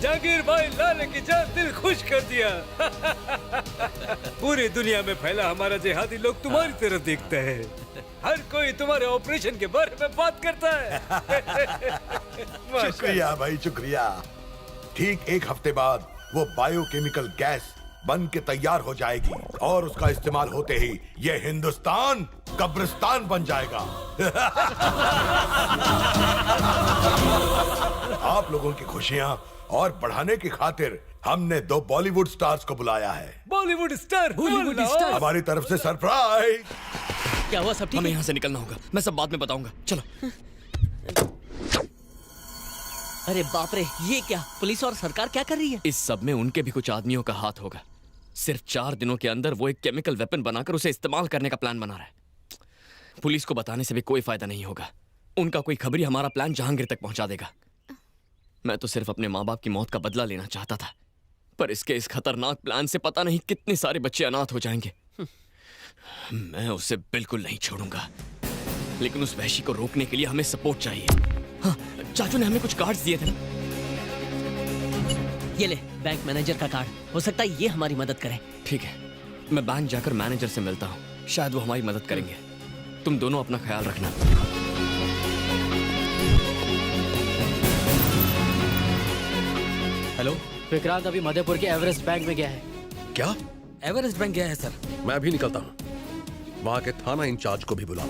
जहांगीर भाई, लाले की जान दिल खुश कर दिया। पूरी दुनिया में फैला हमारा जिहादी लोग तुम्हारी तरफ देखता है। हर कोई तुम्हारे ऑपरेशन के बारे में बात करता है। शुक्रिया भाई, शुक्रिया। ठीक एक हफ्ते बाद वो बायोकेमिकल गैस बन के तैयार हो जाएगी और उसका इस्तेमाल होते ही ये हिंदुस्तान कब्रिस्तान बन जाएगा। आप लोगों की खुशियां और बढ़ाने की खातिर हमने 2 बॉलीवुड स्टार्स को बुलाया है। Bollywood star, Bollywood star. हमारी तरफ से सरप्राइज। क्या हुआ? सब ठीक हमें है? यहाँ से निकलना होगा, मैं सब बाद में बताऊंगा। चलो। अरे बाप रे, ये क्या? पुलिस और सरकार क्या कर रही है? इस सब में उनके भी कुछ आदमियों का हाथ होगा। सिर्फ 4 दिनों के अंदर वो एक केमिकल वेपन बनाकर उसे इस्तेमाल करने का प्लान बना रहा है। पुलिस को बताने से भी कोई फायदा नहीं होगा। उनका कोई खबरी हमारा प्लान जहांगीर तक पहुंचा देगा। मैं तो सिर्फ अपने माँ बाप की मौत का बदला लेना चाहता था, पर इसके इस खतरनाक प्लान से पता नहीं कितने सारे बच्चे अनाथ हो जाएंगे। मैं उसे बिल्कुल नहीं छोड़ूंगा, लेकिन उस वहशी को रोकने के लिए हमें सपोर्ट चाहिए। हाँ, चाचू ने हमें कुछ कार्ड्स दिए थे ना? ये ले, बैंक मैनेजर का कार्ड। हो सकता है ये हमारी मदद करे। ठीक है, मैं बैंक जाकर मैनेजर से मिलता हूँ, शायद वो हमारी मदद करेंगे। तुम दोनों अपना ख्याल रखना। हेलो, विक्रांत अभी मध्यपुर के एवरेस्ट बैंक में गया है। क्या? एवरेस्ट बैंक गया है सर। मैं भी निकलता हूँ, वहां के थाना इंचार्ज को भी बुलाओ।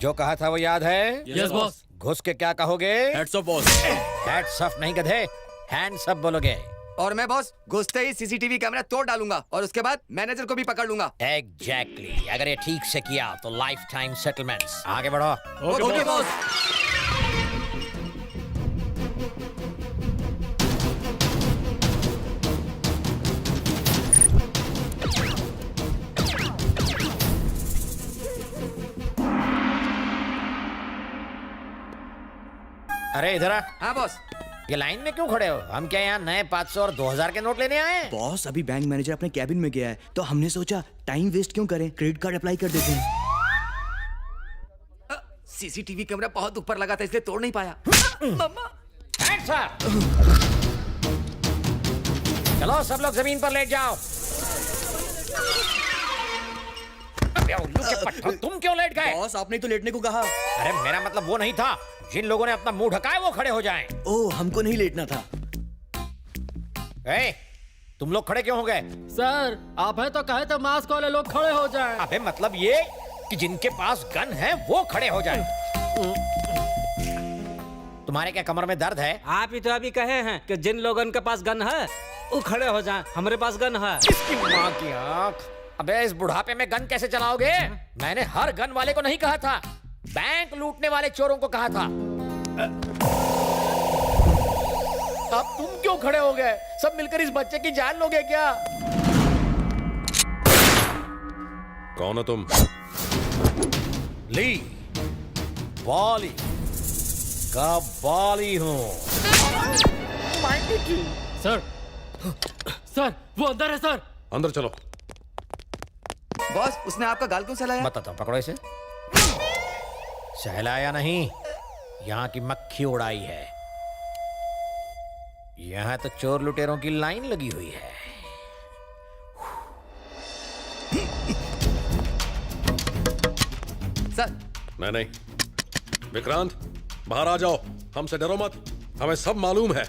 जो कहा था वो याद है? Yes boss. घुस के क्या कहोगे? Heads of boss. Heads of नहीं गधे, हैंड्स अप बोलोगे। और मैं बॉस घुसते ही सीसीटीवी कैमरा तोड़ डालूंगा और उसके बाद मैनेजर को भी पकड़ लूंगा। एग्जैक्टली। अगर ये ठीक से किया तो लाइफ टाइम सेटलमेंट्स। आगे बढ़ो। Okay boss. अरे इधर आ। हाँ बॉस। ये लाइन में क्यों खड़े हो? हम क्या यहाँ नए 500 और 2000 के नोट लेने आए हैं? बॉस अभी बैंक मैनेजर अपने कैबिन में गया है तो हमने सोचा टाइम वेस्ट क्यों करें, क्रेडिट कार्ड अप्लाई कर देते हैं। सीसीटीवी कैमरा बहुत ऊपर लगा था इसलिए तोड़ नहीं पाया। चलो सब लोग जमीन पर लेट जाओ। अबे उल्लू के पट्टे, तुम क्यों लेट गए? बॉस आपने तो लेटने को कहा। अरे मेरा मतलब वो नहीं था, जिन लोगों ने अपना मुंह ढका है वो खड़े हो जाएं। ओह हमको नहीं लेटना था। ए, तुम लोग खड़े क्यों हो गए? सर आप हैं तो कहे तो मास्क वाले लोग खड़े हो जाएं। अबे मतलब ये कि जिनके पास गन है वो खड़े हो जाएं। तुम्हारे क्या कमर में दर्द है? आप ही तो अभी कहे हैं कि जिन लोगों के पास गन है वो खड़े हो जाएं। हमारे पास गन है। इसकी माँ की आँख। अबे इस बुढ़ापे में गन कैसे चलाओगे? मैंने हर गन वाले को नहीं कहा था, बैंक लूटने वाले चोरों को कहा था। अब तुम क्यों खड़े हो गए? सब मिलकर इस बच्चे की जान लोगे क्या? कौन हो तुम? ली बॉली का बॉली हूँ। सर सर वो अंदर है सर। अंदर चलो। बॉस उसने आपका गाल क्यों सहलाया? बताता हूँ, पकड़ो इसे। सहलाया नहीं, यहाँ की मक्खी उड़ाई है। यहाँ तो चोर लुटेरों की लाइन लगी हुई है। सर नहीं, विक्रांत बाहर आ जाओ। हमसे डरो मत, हमें सब मालूम है।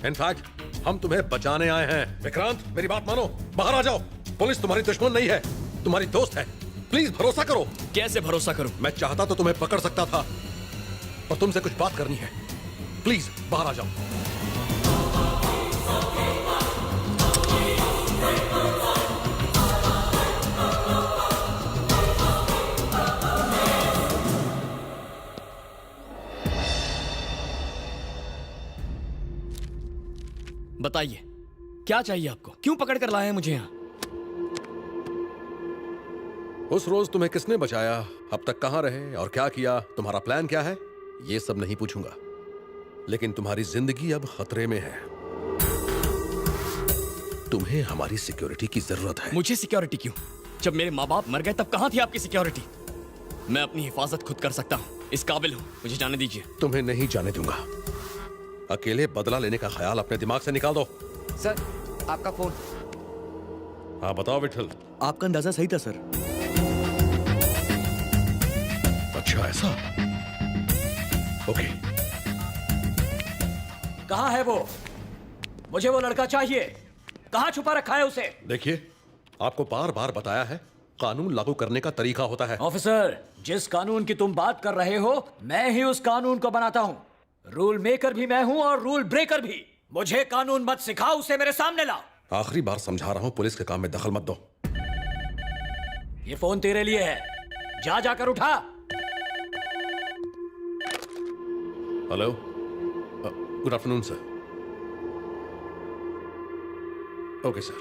इनफैक्ट हम तुम्हें बचाने आए हैं। विक्रांत मेरी बात मानो, बाहर आ जाओ। पुलिस तुम्हारी दुश्मन नहीं है, तुम्हारी दोस्त है। प्लीज भरोसा करो। कैसे भरोसा करूं? मैं चाहता तो तुम्हें पकड़ सकता था, और तुमसे कुछ बात करनी है। प्लीज बाहर आ जाओ। बताइए क्या चाहिए आपको? क्यों पकड़ कर लाए हैं मुझे यहाँ? उस रोज तुम्हें किसने बचाया, अब तक कहां रहे और क्या किया, तुम्हारा प्लान क्या है, ये सब नहीं पूछूंगा। लेकिन तुम्हारी जिंदगी अब खतरे में है। तुम्हें हमारी सिक्योरिटी की जरूरत है। मुझे सिक्योरिटी क्यों? जब मेरे माँ बाप मर गए तब कहां थी आपकी सिक्योरिटी? मैं अपनी हिफाजत खुद कर सकता हूँ, इस काबिल हूँ। मुझे जाने दीजिए। तुम्हें नहीं जाने दूंगा। अकेले बदला लेने का ख्याल अपने दिमाग से निकाल दो। सर आपका फोन। हाँ बताओ विठल। आपका अंदाजा सही था सर। अच्छा ऐसा? ओके। कहाँ है वो? मुझे वो लड़का चाहिए। कहाँ छुपा रखा है उसे? देखिए, आपको बार बार बताया है, कानून लागू करने का तरीका होता है। ऑफिसर, जिस कानून की तुम बात कर रहे हो, मैं ही उस कानून को बनाता हूँ। रूल मेकर भी मैं हूँ और रूल ब्रेकर भी। मुझे कानून मत सिखाओ, उसे मेरे सामने लाओ। आखिरी बार समझा रहा हूँ, पुलिस के काम में दखल मत दो। ये फोन तेरे लिए है, जा जाकर उठा। Hello, good afternoon sir. Okay sir.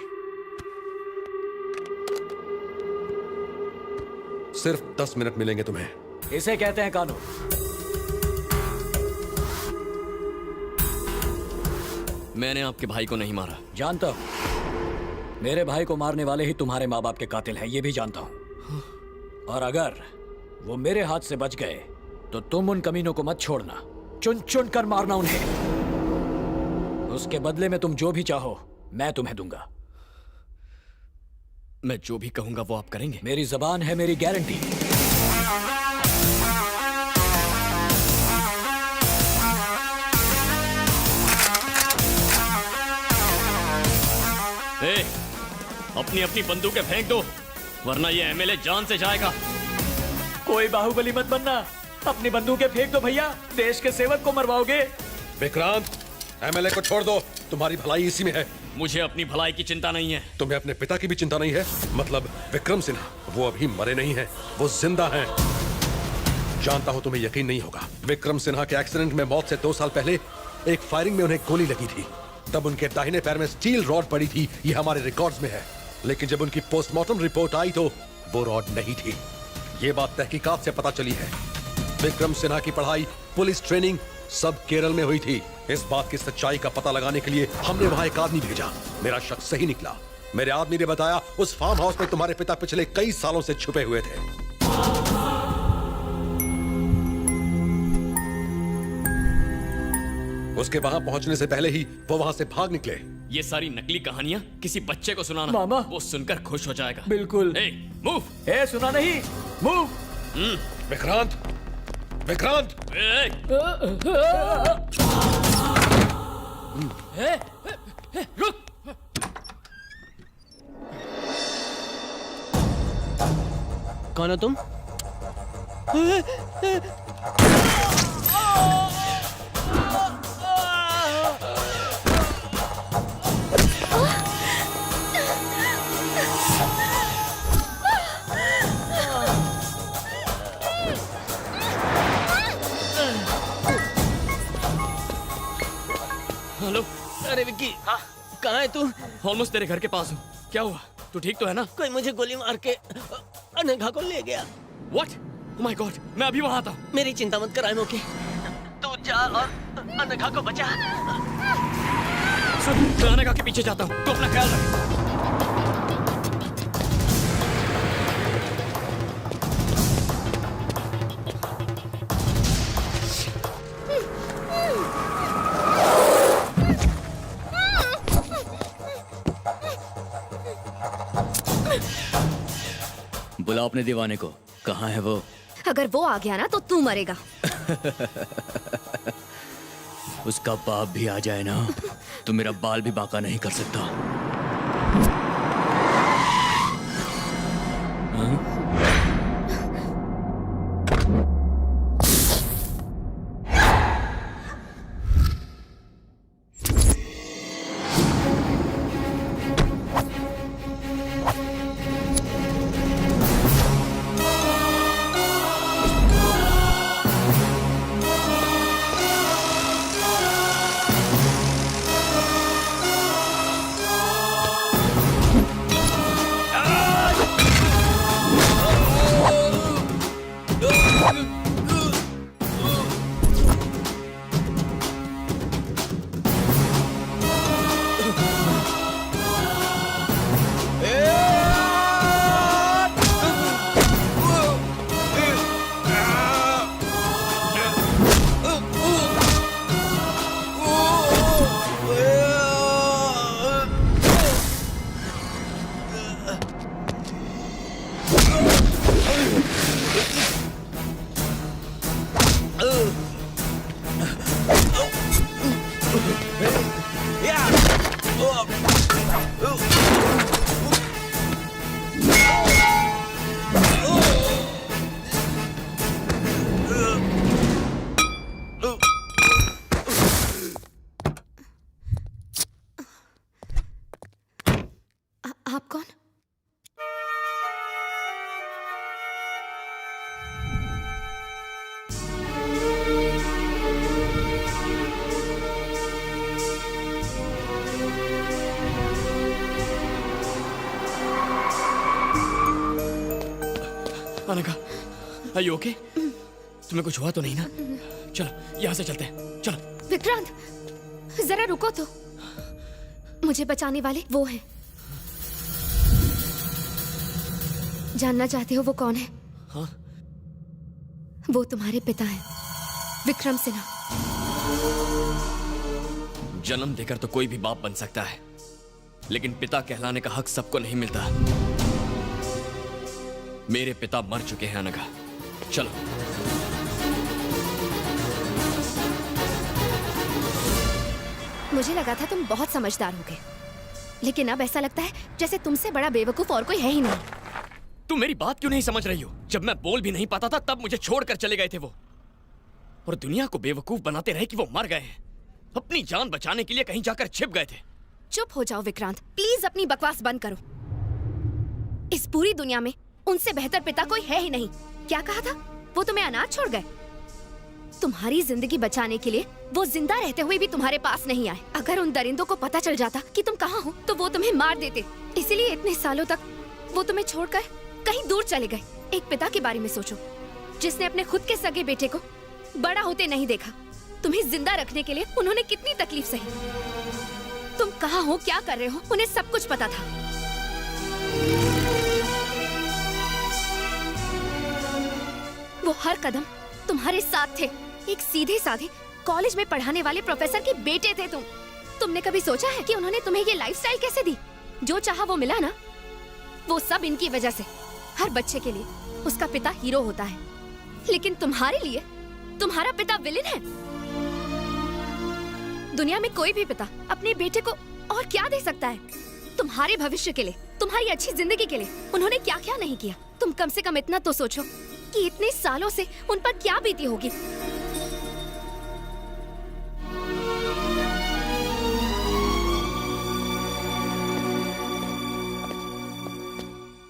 सिर्फ 10 मिनट मिलेंगे तुम्हें। इसे कहते हैं कानून। मैंने आपके भाई को नहीं मारा। जानता हूं, मेरे भाई को मारने वाले ही तुम्हारे माँ बाप के कातिल हैं, ये भी जानता हूं। और अगर वो मेरे हाथ से बच गए तो तुम उन कमीनों को मत छोड़ना, चुन चुन कर मारना उन्हें। उसके बदले में तुम जो भी चाहो मैं तुम्हें दूंगा। मैं जो भी कहूंगा वो आप करेंगे? मेरी जबान है मेरी गारंटी। अपनी अपनी बंदूकें फेंक दो, वरना ये एमएलए जान से जाएगा। कोई बाहुबली मत बनना, अपनी बंदूकें फेंक दो भैया, देश के सेवक को मरवाओगे। विक्रांत, एमएलए को छोड़ दो, तुम्हारी भलाई इसी में है। मुझे अपनी भलाई की चिंता नहीं है। तुम्हें अपने पिता की भी चिंता नहीं है? मतलब विक्रम सिन्हा, वो अभी मरे नहीं हैं, वो जिंदा हैं। जानता हूं तुम्हें यकीन नहीं होगा, विक्रम सिन्हा के एक्सीडेंट में मौत से 2 साल पहले एक फायरिंग में उन्हें गोली लगी थी। तब उनके दाहिने पैर में स्टील रॉड पड़ी थी, ये हमारे रिकॉर्ड्स में है। लेकिन जब उनकी पोस्टमार्टम रिपोर्ट आई तो वो रॉड नहीं थी। ये बात तहकीकात से पता चली है। विक्रम सिन्हा की पढ़ाई, पुलिस ट्रेनिंग सब केरल में हुई थी। इस बात की सच्चाई का पता लगाने के लिए हमने वहां एक आदमी भेजा। मेरा शक सही निकला। मेरे आदमी ने बताया उस फार्म हाउस में तुम्हारे पिता पिछले कई सालों से छुपे हुए थे। उसके वहां पहुंचने से पहले ही वो वहां से भाग निकले। ये सारी नकली कहानियां किसी बच्चे को सुनाना, मामा। वो सुनकर खुश हो जाएगा। बिल्कुल। मूव। सुना नहीं, मूव। विक्रांत, विक्रांत। रुक। कौन हो तुम? हेलो। अरे विक्की, हाँ कहाँ है तू? ऑलमोस्ट तेरे घर के पास हूँ। क्या हुआ? तू ठीक तो है ना? कोई मुझे गोली मार के अनघा को ले गया। What? Oh my God, मैं अभी वहाँ आता हूँ। मेरी चिंता मत कर अनोखे, तू जा और अनघा को बचा। सुन, मैं अनघा के पीछे जाता हूँ, तो अपना ख्याल रख। बुलाओ अपने दीवाने को। कहाँ है वो? अगर वो आ गया ना तो तू मरेगा। उसका बाप भी आ जाए ना तो मेरा बाल भी बांका नहीं कर सकता। हाँ? आप कौन? Anagha, are you okay? तुम्हें कुछ हुआ तो नहीं ना? चलो यहाँ से चलते हैं, चलो। विक्रांत, जरा रुको तो। मुझे बचाने वाले वो हैं। जानना चाहते हो वो कौन है? हाँ? वो तुम्हारे पिता हैं, विक्रम सिन्हा। जन्म देकर तो कोई भी बाप बन सकता है, लेकिन पिता कहलाने का हक सबको नहीं मिलता। मेरे पिता मर चुके हैं अनघा, चलो। मुझे लगा था तुम बहुत समझदार होगे, लेकिन अब ऐसा लगता है जैसे तुमसे बड़ा बेवकूफ और कोई है ही नहीं। तुम मेरी बात क्यों नहीं समझ रही हो? जब मैं बोल भी नहीं पाता था तब मुझे छोड़कर चले गए थे वो, और दुनिया को बेवकूफ बनाते रहे कि वो मर गए हैं। अपनी जान बचाने के लिए कहीं जाकर छिप गए थे। चुप हो जाओ विक्रांत, प्लीज अपनी बकवास बंद करो। इस पूरी दुनिया में उनसे बेहतर पिता कोई है ही नहीं। क्या कहा था? वो तुम्हें अनाथ छोड़ गए। तुम्हारी जिंदगी बचाने के लिए वो जिंदा रहते हुए भी तुम्हारे पास नहीं आए। अगर उन दरिंदों को पता चल जाता कि तुम कहाँ हो तो वो तुम्हें मार देते। इसीलिए इतने सालों तक वो तुम्हें छोड़कर कहीं दूर चले गए। एक पिता के बारे में सोचो जिसने अपने खुद के सगे बेटे को बड़ा होते नहीं देखा, तुम्हें जिंदा रखने के लिए उन्होंने कितनी तकलीफ सही। तुम कहाँ हो, क्या कर रहे हो, उन्हें सब कुछ पता था। वो हर कदम तुम्हारे साथ थे। एक सीधे साधे कॉलेज में पढ़ाने वाले प्रोफेसर के बेटे थे तुम। तुमने कभी सोचा है कि उन्होंने तुम्हें ये लाइफस्टाइल कैसे दी? जो चाहा वो मिला ना, वो सब इनकी वजह से। हर बच्चे के लिए उसका पिता हीरो होता है, लेकिन तुम्हारे लिए तुम्हारा पिता विलेन है। दुनिया में कोई भी पिता अपने बेटे को और क्या दे सकता है? तुम्हारे भविष्य के लिए, तुम्हारी अच्छी जिंदगी के लिए उन्होंने क्या क्या नहीं किया। तुम कम से कम इतना तो सोचो कि इतने सालों से उन पर क्या बीती होगी।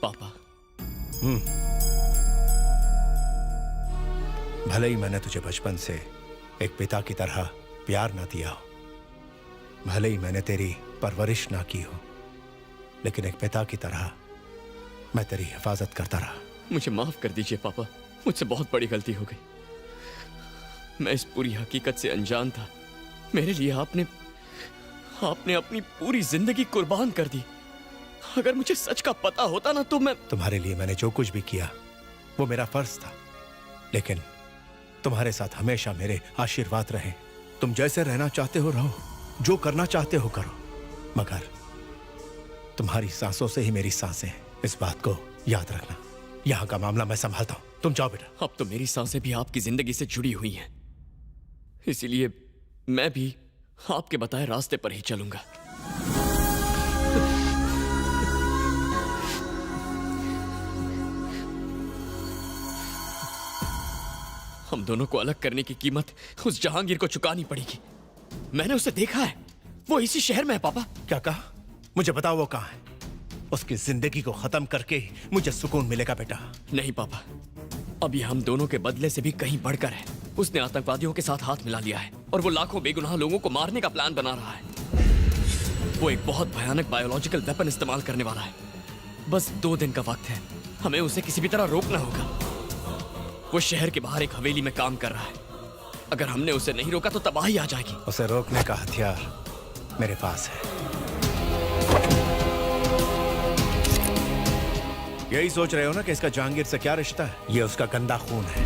पापा। भले ही मैंने तुझे बचपन से एक पिता की तरह प्यार ना दिया हो, भले ही मैंने तेरी परवरिश ना की हो, लेकिन एक पिता की तरह मैं तेरी हिफाजत करता रहा। मुझे माफ कर दीजिए पापा, मुझसे बहुत बड़ी गलती हो गई। मैं इस पूरी हकीकत से अनजान था। मेरे लिए आपने अपनी पूरी जिंदगी कुर्बान कर दी। अगर मुझे सच का पता होता ना तो मैं तुम्हारे लिए मैंने जो कुछ भी किया वो मेरा फर्ज था, लेकिन तुम्हारे साथ हमेशा मेरे आशीर्वाद रहे। तुम जैसे रहना चाहते हो रहो, जो करना चाहते हो करो, मगर तुम्हारी सांसों से ही मेरी सांसें हैं। इस बात को याद रखना। यहाँ का मामला मैं संभालता हूँ, तुम जाओ बेटा। अब तो मेरी सांसें भी आपकी जिंदगी से जुड़ी हुई हैं, इसीलिए मैं भी आपके बताए रास्ते पर ही चलूंगा। हम दोनों को अलग करने की कीमत उस जहांगीर को चुकानी पड़ेगी। मैंने उसे देखा है, वो इसी शहर में है। पापा क्या कहा? मुझे बताओ वो कहाँ है? उसकी जिंदगी को खत्म करके ही मुझे सुकून मिलेगा बेटा। नहीं पापा, अब ये हम दोनों के बदले से भी कहीं बढ़कर है। उसने आतंकवादियों के साथ हाथ मिला लिया है और वो लाखों बेगुनाह लोगों को मारने का प्लान बना रहा है। वो एक बहुत भयानक बायोलॉजिकल वेपन इस्तेमाल करने वाला है। बस 2 दिन का वक्त है, हमें उसे किसी भी तरह रोकना होगा। वो शहर के बाहर एक हवेली में काम कर रहा है। अगर हमने उसे नहीं रोका तो तबाही आ जाएगी। उसे रोकने का हथियार मेरे पास है। यही सोच रहे हो ना कि इसका जहांगीर से क्या रिश्ता है? ये उसका गंदा खून है।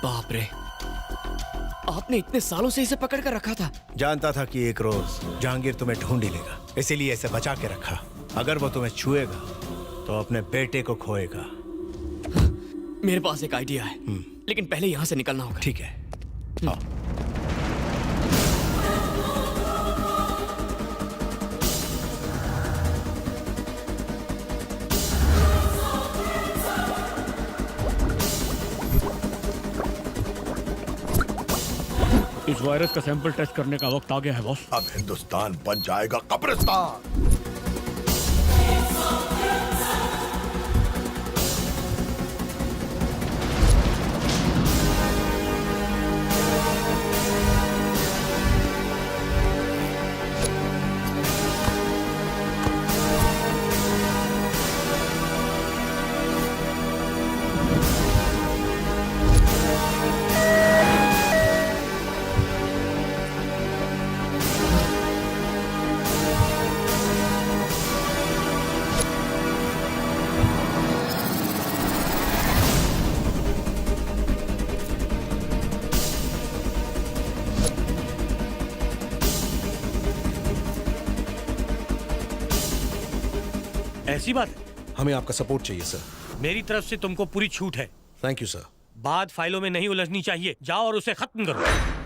बाप रे, आपने इतने सालों से इसे पकड़ कर रखा था? जानता था कि एक रोज जहांगीर तुम्हें ढूंढ ही लेगा, इसीलिए इसे बचा के रखा। अगर वो तुम्हें छुएगा तो अपने बेटे को खोएगा। मेरे पास एक आइडिया है, लेकिन पहले यहाँ से निकलना होगा। ठीक है, आओ। इस वायरस का सैंपल टेस्ट करने का वक्त आ गया है बॉस। अब हिंदुस्तान बन जाएगा कब्रिस्तान। ऐसी बात है? हमें आपका सपोर्ट चाहिए सर। मेरी तरफ से तुमको पूरी छूट है। Thank you sir. बात फाइलों में नहीं उलझनी चाहिए। जाओ और उसे खत्म करो।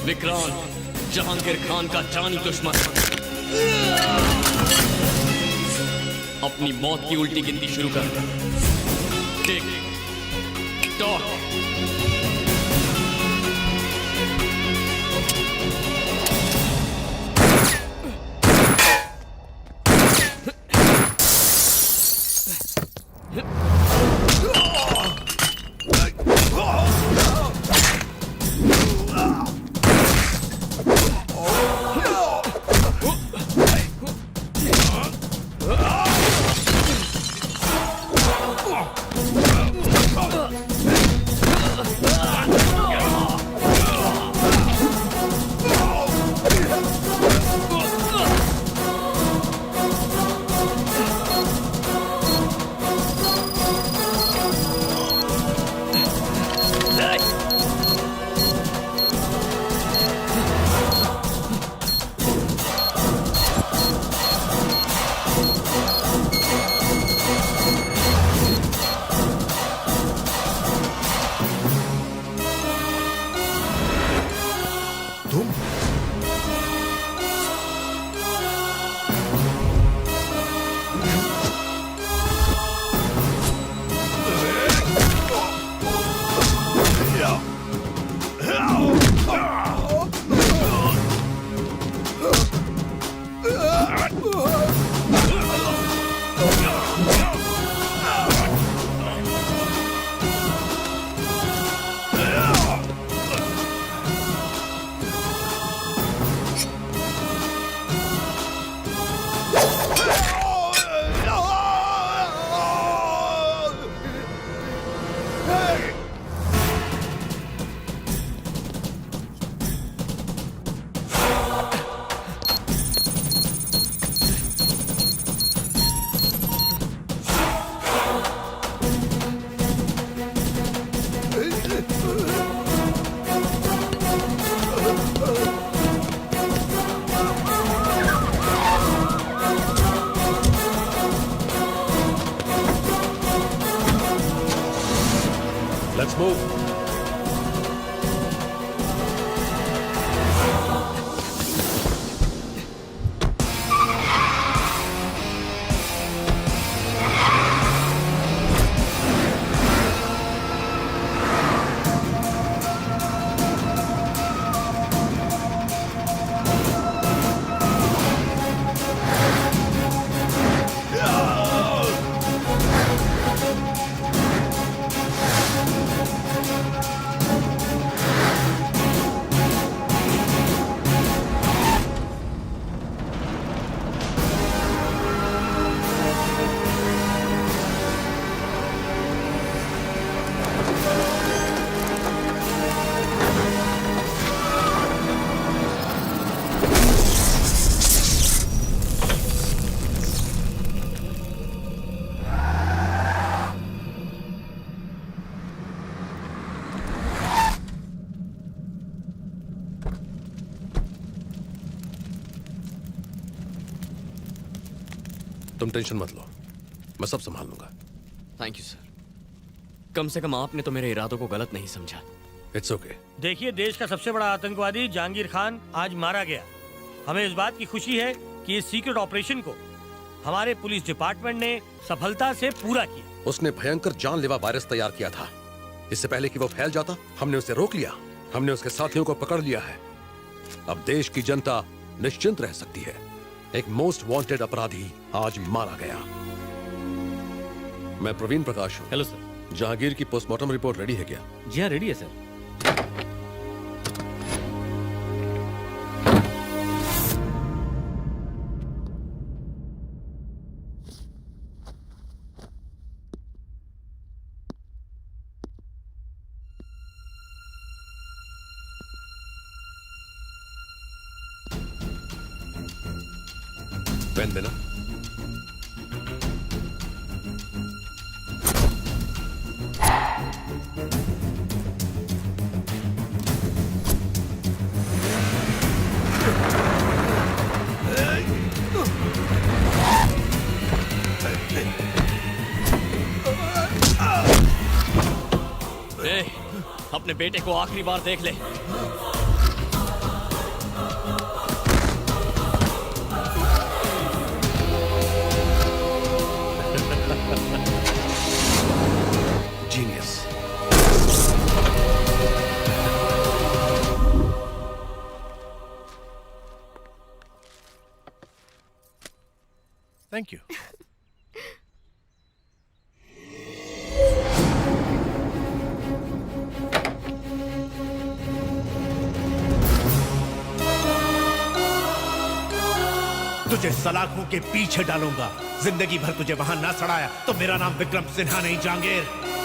विक्रांत जहांगीर खान का जानी दुश्मन अपनी मौत की उल्टी गिनती शुरू कर। Tick tock. Let's move. तुम टेंशन मत लो, मैं सब संभाल लूंगा। Thank you sir. कम से कम आपने तो मेरे इरादों को गलत नहीं समझा। It's okay. देखिए, देश का सबसे बड़ा आतंकवादी जहांगीर खान आज मारा गया। हमें इस बात की खुशी है कि इस सीक्रेट ऑपरेशन को हमारे पुलिस डिपार्टमेंट ने सफलता से पूरा किया। उसने भयंकर जानलेवा वायरस तैयार किया था। इससे पहले कि वो फैल जाता, हमने उसे रोक लिया। हमने उसके साथियों को पकड़ लिया है। अब देश की जनता निश्चिंत रह सकती है। एक मोस्ट वांटेड अपराधी आज मारा गया। मैं प्रवीण प्रकाश हूँ। Hello sir. जहांगीर की पोस्टमार्टम रिपोर्ट रेडी है क्या? जी हाँ, रेडी है सर। पेन देना। अपने बेटे को आखिरी बार देख ले। जीनियस। Thank you. तुझे सलाखों के पीछे डालूंगा। जिंदगी भर तुझे वहां ना सड़ाया तो मेरा नाम विक्रम सिन्हा नहीं, जहांगीर।